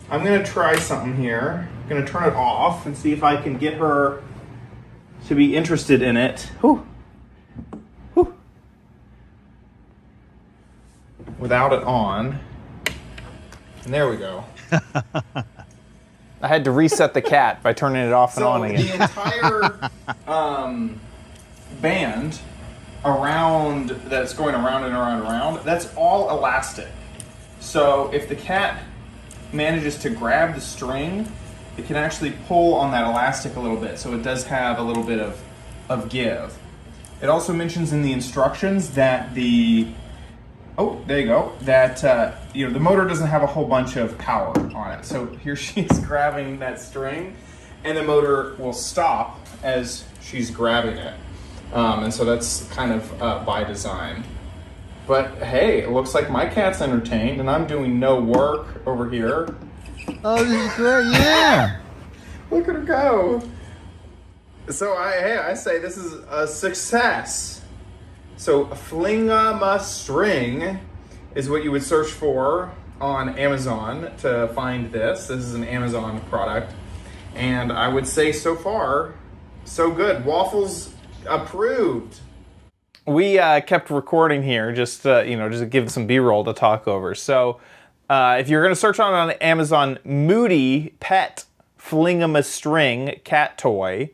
I'm gonna try something here. I'm gonna turn it off and see if I can get her to be interested in it. Whew. Whew. Without it on. And there we go. I had to reset the cat by turning it off and on again. The entire band around that's going around and around and around, that's all elastic. So if the cat manages to grab the string, it can actually pull on that elastic a little bit. So it does have a little bit of give. It also mentions in the instructions that there you go, that the motor doesn't have a whole bunch of power on it. So here she's grabbing that string, and the motor will stop as she's grabbing it. And so that's kind of by design. But hey, it looks like my cat's entertained, and I'm doing no work over here. Oh, this is great, yeah. Look at her go. So I say this is a success. So Fling-A-Ma-String is what you would search for on Amazon to find this. This is an Amazon product. And I would say so far, so good. Waffles approved. We kept recording here just to give some B-roll to talk over. So if you're going to search on Amazon, Moody Pet Fling-A-Ma-String cat toy,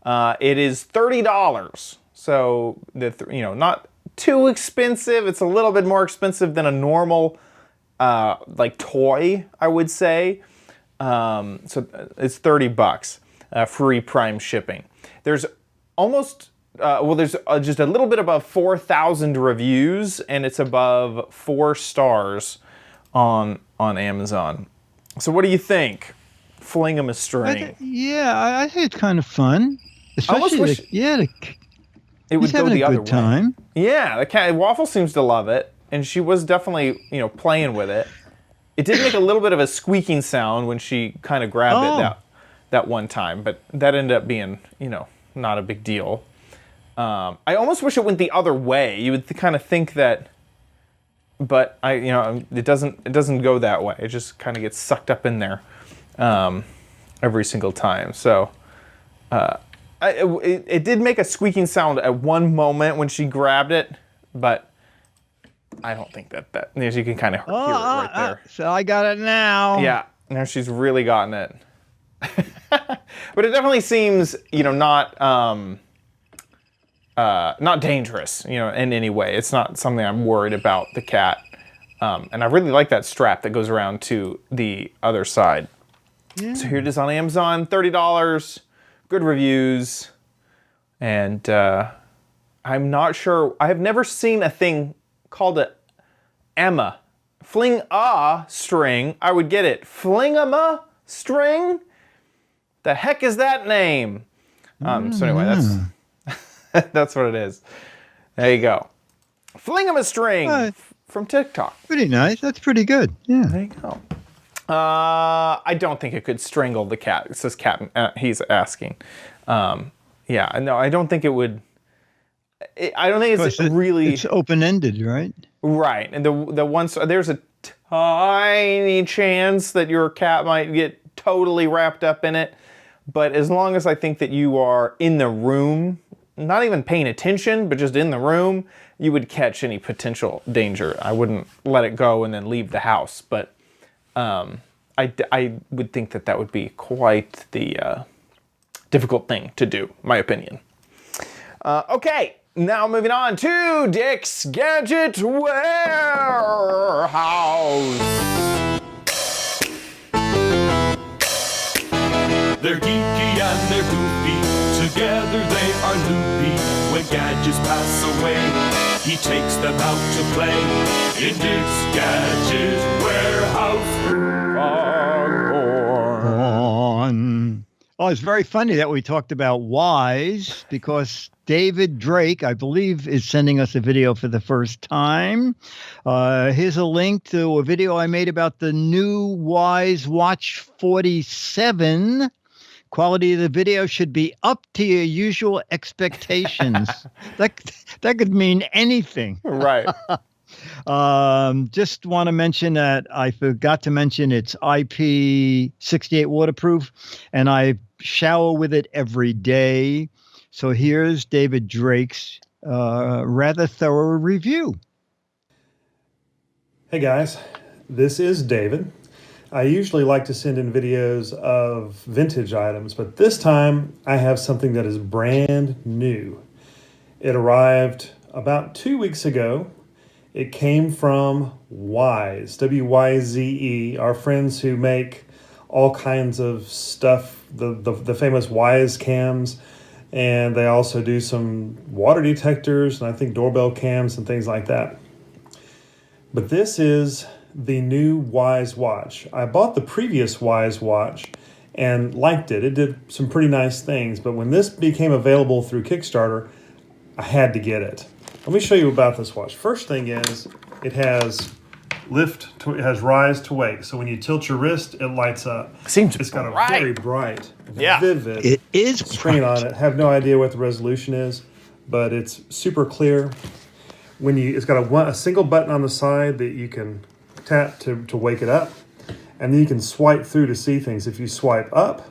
it is $30. So not too expensive. It's a little bit more expensive than a normal toy, I would say. So it's $30, free Prime shipping. There's almost there's just a little bit above 4,000 reviews, and it's above 4 stars on Amazon. So what do you think? Fling-A-Ma-String. I think it's kind of fun. Especially it would go the other way. Time. Yeah, the cat Waffle seems to love it, and she was definitely playing with it. It did make a little bit of a squeaking sound when she kind of grabbed it that one time, but that ended up being not a big deal. I almost wish it went the other way. You would kind of think that, but it doesn't go that way. It just kind of gets sucked up in there every single time. So. It did make a squeaking sound at one moment when she grabbed it, but I don't think that as you can kind of hear it right there. So I got it now. Yeah, now she's really gotten it. But it definitely seems, not dangerous, in any way. It's not something I'm worried about the cat. And I really like that strap that goes around to the other side. Yeah. So here it is on Amazon, $30. Good reviews, and I'm not sure. I have never seen a thing called a Emma. Fling-A-String. I would get it. Fling-A-Ma-String? The heck is that name? So anyway, that's what it is. There you go. Fling 'em a string from TikTok. Pretty nice. That's pretty good. Yeah. There you go. I don't think it could strangle the cat. It says cat. He's asking. Yeah, no, I don't think it would. I don't think it's really. It's open-ended, right? Right, and the one. There's a tiny chance that your cat might get totally wrapped up in it, but as long as I think that you are in the room, not even paying attention, but just in the room, you would catch any potential danger. I wouldn't let it go and then leave the house, but I would think that would be quite the difficult thing to do, my opinion. Okay, now moving on to Dick's Gadget Warehouse. They're geeky and they're goofy, together they are loopy. When gadgets pass away, he takes them out to play in Dick's Gadget Warehouse. Oh, it's very funny that we talked about Wise, because David Drake, I believe, is sending us a video for the first time. Here's a link to a video I made about the new Wise Watch 47. Quality of the video should be up to your usual expectations. that could mean anything. Right. Just want to mention that I forgot to mention it's IP68 waterproof, and I shower with it every day. So here's David Drake's rather thorough review. Hey guys, this is David. I usually like to send in videos of vintage items, but this time I have something that is brand new. It arrived about 2 weeks ago. It came from Wyze, W-Y-Z-E, our friends who make all kinds of stuff, the famous Wyze cams, and they also do some water detectors and I think doorbell cams and things like that. But this is the new Wyze watch. I bought the previous Wyze watch and liked it. It did some pretty nice things, but when this became available through Kickstarter, I had to get it. Let me show you about this watch. First thing is it has rise to wake. So when you tilt your wrist, it lights up. It's got a very bright, vivid it is screen on it. Have no idea what the resolution is, but it's super clear. It's got a single button on the side that you can tap to wake it up, and then you can swipe through to see things. If you swipe up,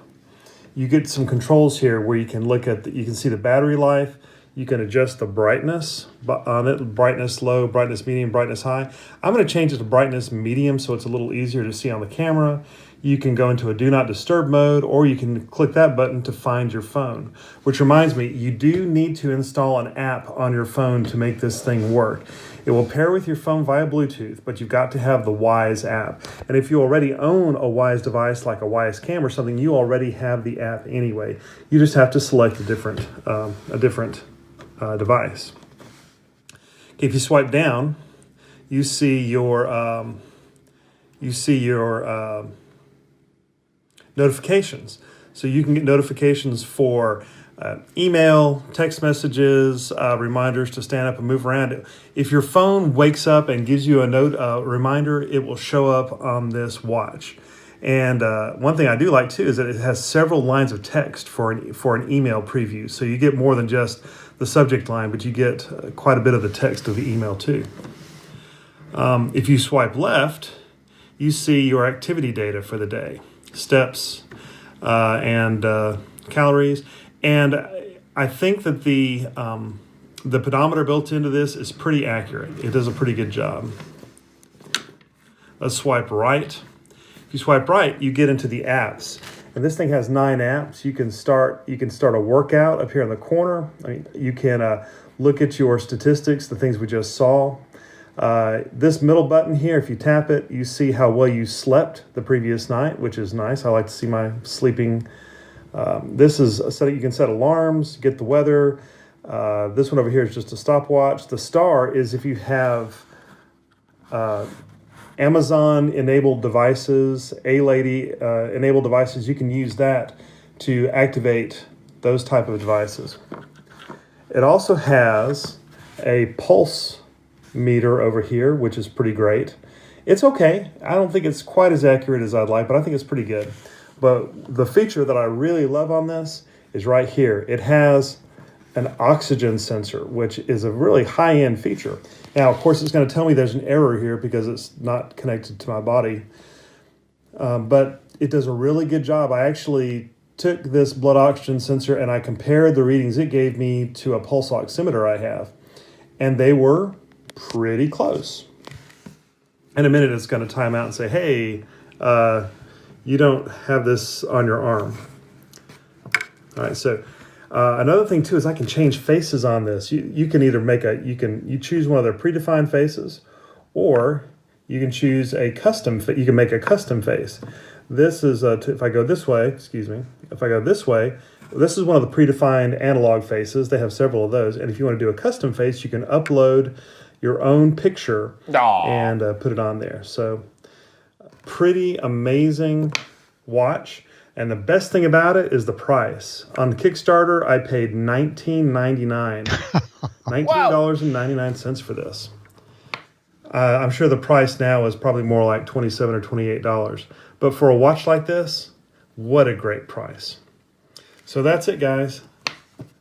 you get some controls here where you can you can see the battery life. You can adjust the brightness on it, brightness low, brightness medium, brightness high. I'm going to change it to brightness medium so it's a little easier to see on the camera. You can go into a do not disturb mode, or you can click that button to find your phone. Which reminds me, you do need to install an app on your phone to make this thing work. It will pair with your phone via Bluetooth, but you've got to have the Wyze app. And if you already own a Wyze device like a Wyze Cam or something, you already have the app anyway. You just have to select a different device. If you swipe down, you see your notifications. So you can get notifications for email, text messages, reminders to stand up and move around. If your phone wakes up and gives you a reminder, it will show up on this watch. And one thing I do like too is that it has several lines of text for an email preview. So you get more than just the subject line, but you get quite a bit of the text of the email too. If you swipe left, you see your activity data for the day, steps and calories. And I think that the pedometer built into this is pretty accurate. It does a pretty good job. Let's swipe right. If you swipe right, you get into the apps. And this thing has 9 apps. You can start a workout up here in the corner. You can look at your statistics, the things we just saw. This middle button here, if you tap it, you see how well you slept the previous night, which is nice. I like to see my sleeping. This is a set. You can set alarms, get the weather. This one over here is just a stopwatch. The star is if you have Amazon-enabled devices, A-Lady enabled devices, you can use that to activate those type of devices. It also has a pulse meter over here, which is pretty great. It's okay. I don't think it's quite as accurate as I'd like, but I think it's pretty good. But the feature that I really love on this is right here. It has an oxygen sensor, which is a really high-end feature. Now, of course, it's going to tell me there's an error here because it's not connected to my body. But it does a really good job. I actually took this blood oxygen sensor and I compared the readings it gave me to a pulse oximeter I have. And they were pretty close. In a minute, it's going to time out and say, hey, you don't have this on your arm. All right, so another thing too is I can change faces on this. You can either you choose one of their predefined faces, or you can choose a custom. You can make a custom face. This is if I go this way. If I go this way, this is one of the predefined analog faces. They have several of those, and if you want to do a custom face, you can upload your own picture and put it on there. So, pretty amazing watch. And the best thing about it is the price. On the Kickstarter, I paid $19.99. $19.99 for this. I'm sure the price now is probably more like $27 or $28. But for a watch like this, what a great price. So that's it, guys.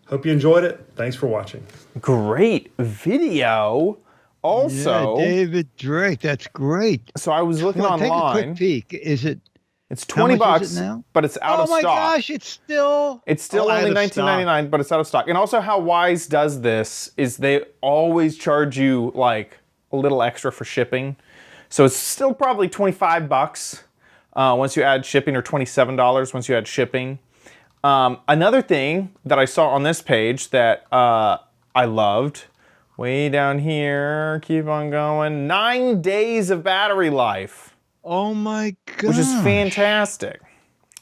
Hope you enjoyed it. Thanks for watching. Great video. Also, yeah, David Drake, that's great. So I was looking online. Take a quick peek. Is it? It's $20 is it now? But it's out of stock. Oh my gosh, it's still only $19.99, but it's out of stock. And also how Wise does this is they always charge you like a little extra for shipping. So it's still probably $25 once you add shipping, or $27 once you add shipping. Another thing that I saw on this page that I loved, way down here, keep on going, 9 days of battery life. Oh my god! Which is fantastic.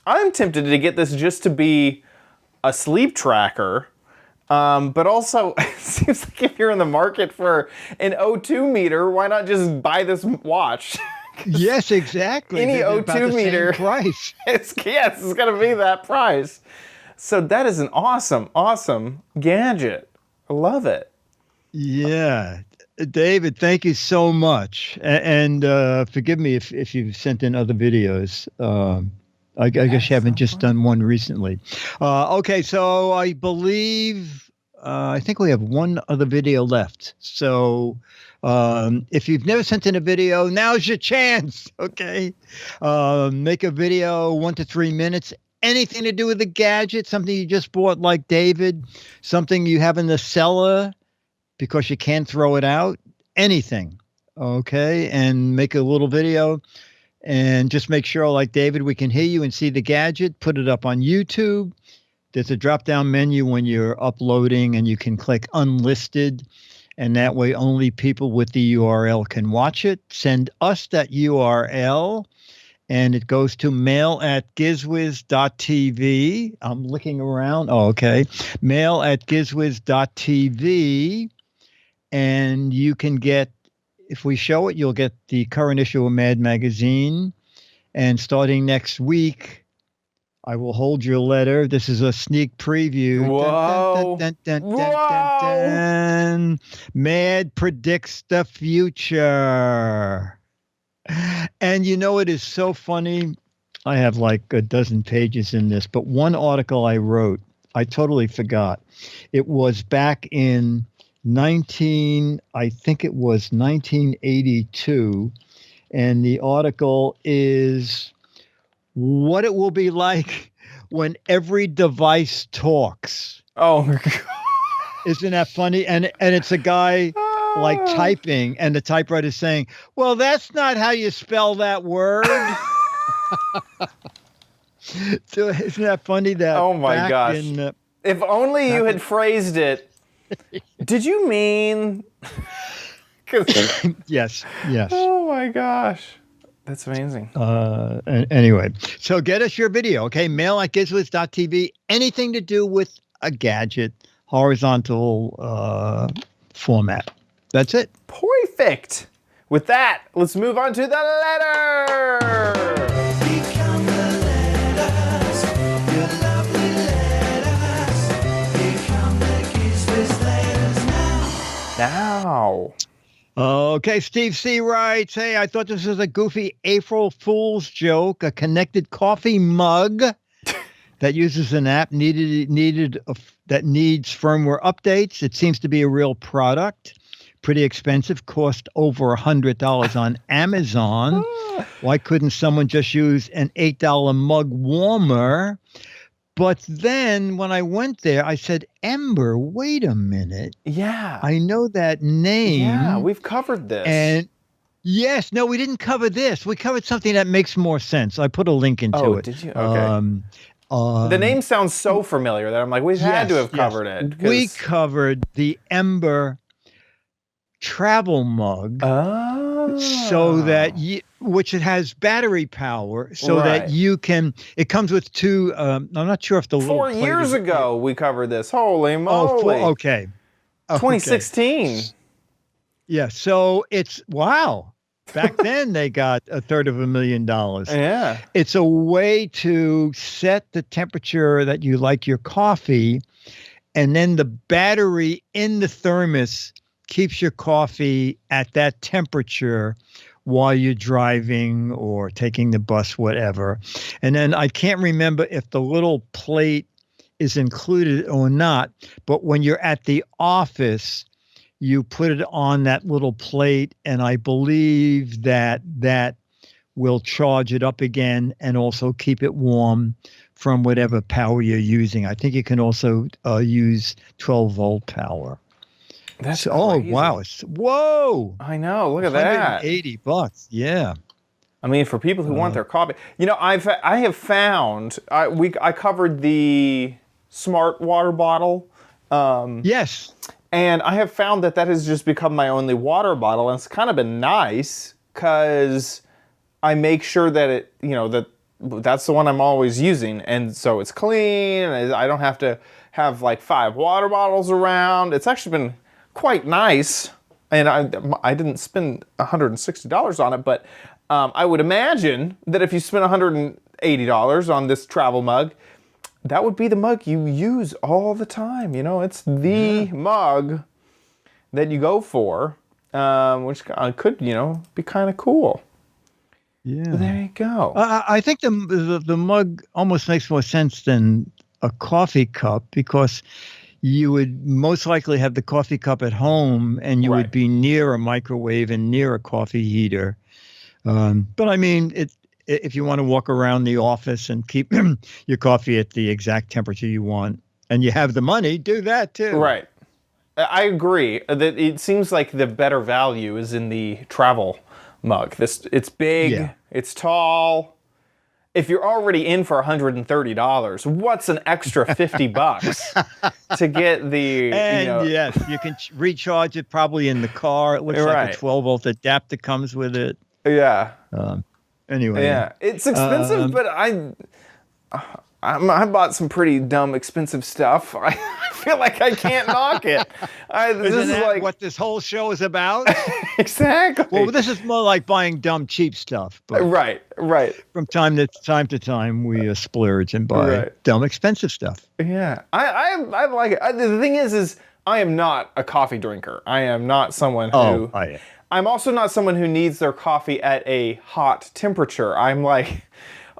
I'm tempted to get this just to be a sleep tracker, but also it seems like if you're in the market for an O2 meter, why not just buy this watch? Yes, exactly. Any O2 meter price. it's going to be that price. So that is an awesome gadget. I love it. Yeah. David, thank you so much. And forgive me if you've sent in other videos. I guess you haven't just done one recently. Okay, so I believe, I think we have one other video left. So if you've never sent in a video, now's your chance, okay? Make a video 1 to 3 minutes. Anything to do with the gadget, something you just bought like David, something you have in the cellar, because you can't throw it out, anything, okay? And make a little video and just make sure, like David, we can hear you and see the gadget. Put it up on YouTube. There's a drop-down menu when you're uploading, and you can click unlisted, and that way only people with the URL can watch it. Send us that URL, and it goes to mail@gizwiz.tv. I'm looking around. Oh, okay. mail@gizwiz.tv. And you can get, if we show it, you'll get the current issue of Mad Magazine. And starting next week, I will hold your letter. This is a sneak preview. Whoa. Dun, dun, dun, dun, dun, dun, dun. Mad predicts the future. And you know, it is so funny. I have like a dozen pages in this, but one article I wrote, I totally forgot. It was back in I think it was 1982. And the article is what it will be like when every device talks. Oh, God. Isn't that funny? And it's a guy like typing, and the typewriter's saying, well, that's not how you spell that word. So isn't that funny that? Oh my gosh. If only you had phrased it. Did you mean? Yes. Oh my gosh. That's amazing. Anyway, so get us your video, okay? mail@gizwiz.tv. Anything to do with a gadget, horizontal format. That's it. Perfect. With that, let's move on to the letter. Become the letters, your lovely letters. Now. Okay, Steve C. writes, hey, I thought this was a goofy April Fool's joke. A connected coffee mug that uses an app that needs firmware updates. It seems to be a real product. Pretty expensive, cost over $100 on Amazon. Why couldn't someone just use an $8 mug warmer? But then when I went there, I said, Ember, wait a minute. Yeah. I know that name. Yeah, we've covered this. And yes, no, we didn't cover this. We covered something that makes more sense. I put a link into it. Oh, did you? Okay. The name sounds so familiar that I'm like, we've had to have covered it. We covered the Ember travel mug. So that which it has battery power, so that you can. It comes with two. I'm not sure if the 4 years ago we covered this. Holy moly! Okay. 2016. Yeah. So it's wow. Back then they got $350,000. Yeah. It's a way to set the temperature that you like your coffee, and then the battery in the thermos keeps your coffee at that temperature while you're driving or taking the bus, whatever. And then I can't remember if the little plate is included or not, but when you're at the office, you put it on that little plate, and I believe that will charge it up again and also keep it warm from whatever power you're using. I think you can also use 12-volt power. That's crazy. Wow! Whoa! I know. Look at that. $180. Yeah. I mean, for people who want their coffee, I have found I covered the smart water bottle. Yes. And I have found that has just become my only water bottle, and it's kind of been nice because I make sure that that's the one I'm always using, and so it's clean. And I don't have to have like 5 water bottles around. It's actually been quite nice, and I didn't spend $160 on it, but I would imagine that if you spend $180 on this travel mug, that would be the mug you use all the time. It's the mug that you go for, which could be kind of cool. Yeah, there you go. I think the mug almost makes more sense than a coffee cup, because you would most likely have the coffee cup at home, and you would be near a microwave and near a coffee heater. But I mean, if you want to walk around the office and keep your coffee at the exact temperature you want, and you have the money, do that too. Right. I agree that it seems like the better value is in the travel mug. It's big, it's tall. If you're already in for $130, what's an extra $50 to get the? And yes, you can recharge it probably in the car. It looks like a 12-volt adapter comes with it. Yeah. Anyway. Yeah, it's expensive, but I bought some pretty dumb expensive stuff. I feel like I can't knock it. Isn't that like what this whole show is about? Exactly. Well, this is more like buying dumb, cheap stuff. But right. From time to time, we splurge and buy dumb, expensive stuff. Yeah, I like it. The thing is I am not a coffee drinker. I am not someone who. I'm also not someone who needs their coffee at a hot temperature. I'm like,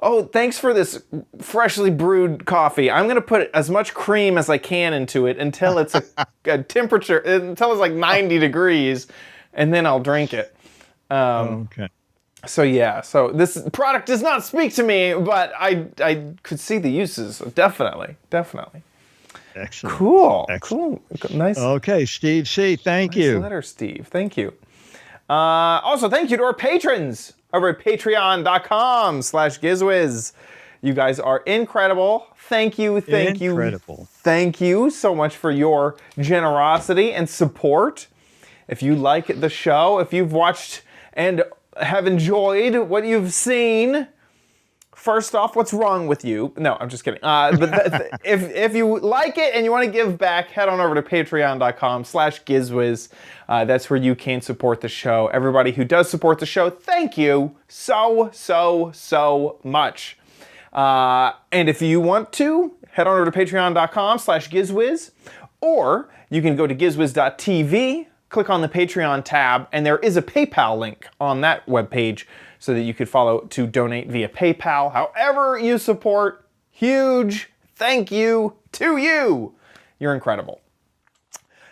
oh, thanks for this freshly brewed coffee. I'm going to put as much cream as I can into it until it's a temperature, until it's like 90 degrees, and then I'll drink it. Okay. So this product does not speak to me, but I could see the uses. Definitely. Excellent. Cool. Excellent. Cool. Nice. Okay, Steve C. Thank you. Nice letter, Steve. Thank you. Also, thank you to our patrons over at patreon.com/Giz Wiz. You guys are incredible. Thank you. Incredible. Thank you so much for your generosity and support. If you like the show, if you've watched and have enjoyed what you've seen, first off, what's wrong with you? No, I'm just kidding. But if you like it and you want to give back, head on over to patreon.com/Giz Wiz. That's where you can support the show. Everybody who does support the show, thank you so much. And if you want to, head on over to patreon.com/Giz Wiz, or you can go to gizwiz.tv, click on the Patreon tab, and there is a PayPal link on that webpage so that you could follow to donate via PayPal. However you support, huge thank you to you. You're incredible.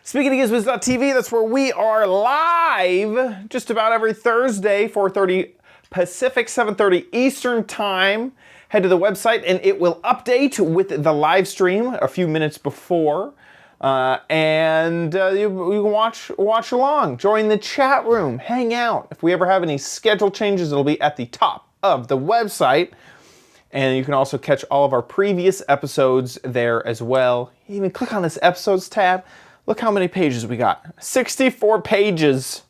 Speaking of GizWiz.tv, that's where we are live just about every Thursday, 4:30 Pacific, 7:30 Eastern Time. Head to the website and it will update with the live stream a few minutes before. And you can watch along, join the chat room, hang out. If we ever have any schedule changes, it'll be at the top of the website. And you can also catch all of our previous episodes there as well. You even click on this episodes tab. Look how many pages we got. 64 pages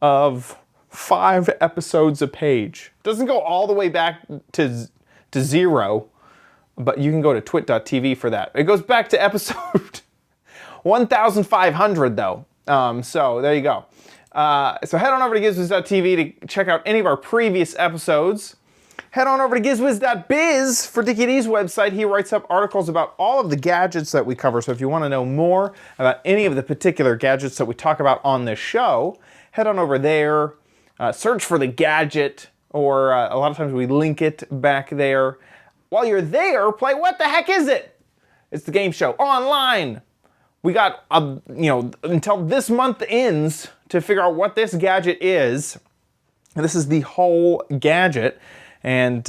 of 5 episodes a page. Doesn't go all the way back to 0, but you can go to twit.tv for that. It goes back to episode 1,500 though. So there you go. So head on over to GizWiz.tv to check out any of our previous episodes. Head on over to GizWiz.biz for Dickie D's website. He writes up articles about all of the gadgets that we cover. So if you want to know more about any of the particular gadgets that we talk about on this show, head on over there, search for the gadget, or a lot of times we link it back there. While you're there, play What the Heck Is It? It's the game show online. We got, until this month ends to figure out what this gadget is. And this is the whole gadget. And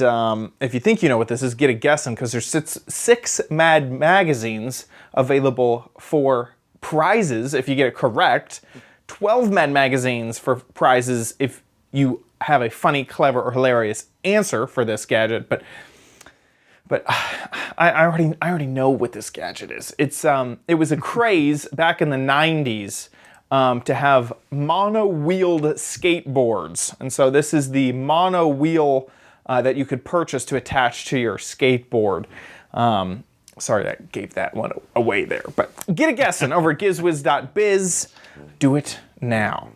if you think you know what this is, get a guessing, because there's six Mad magazines available for prizes if you get it correct. 12 Mad magazines for prizes if you have a funny, clever, or hilarious answer for this gadget. But I already know what this gadget is. It was a craze back in the 90s to have mono-wheeled skateboards. And so this is the mono wheel that you could purchase to attach to your skateboard. Sorry, I gave that one away there. But get a guessing over at GizWiz.biz. Do it now.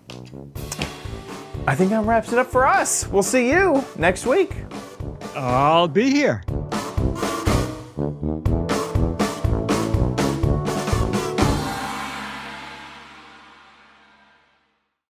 I think that wraps it up for us. We'll see you next week. I'll be here.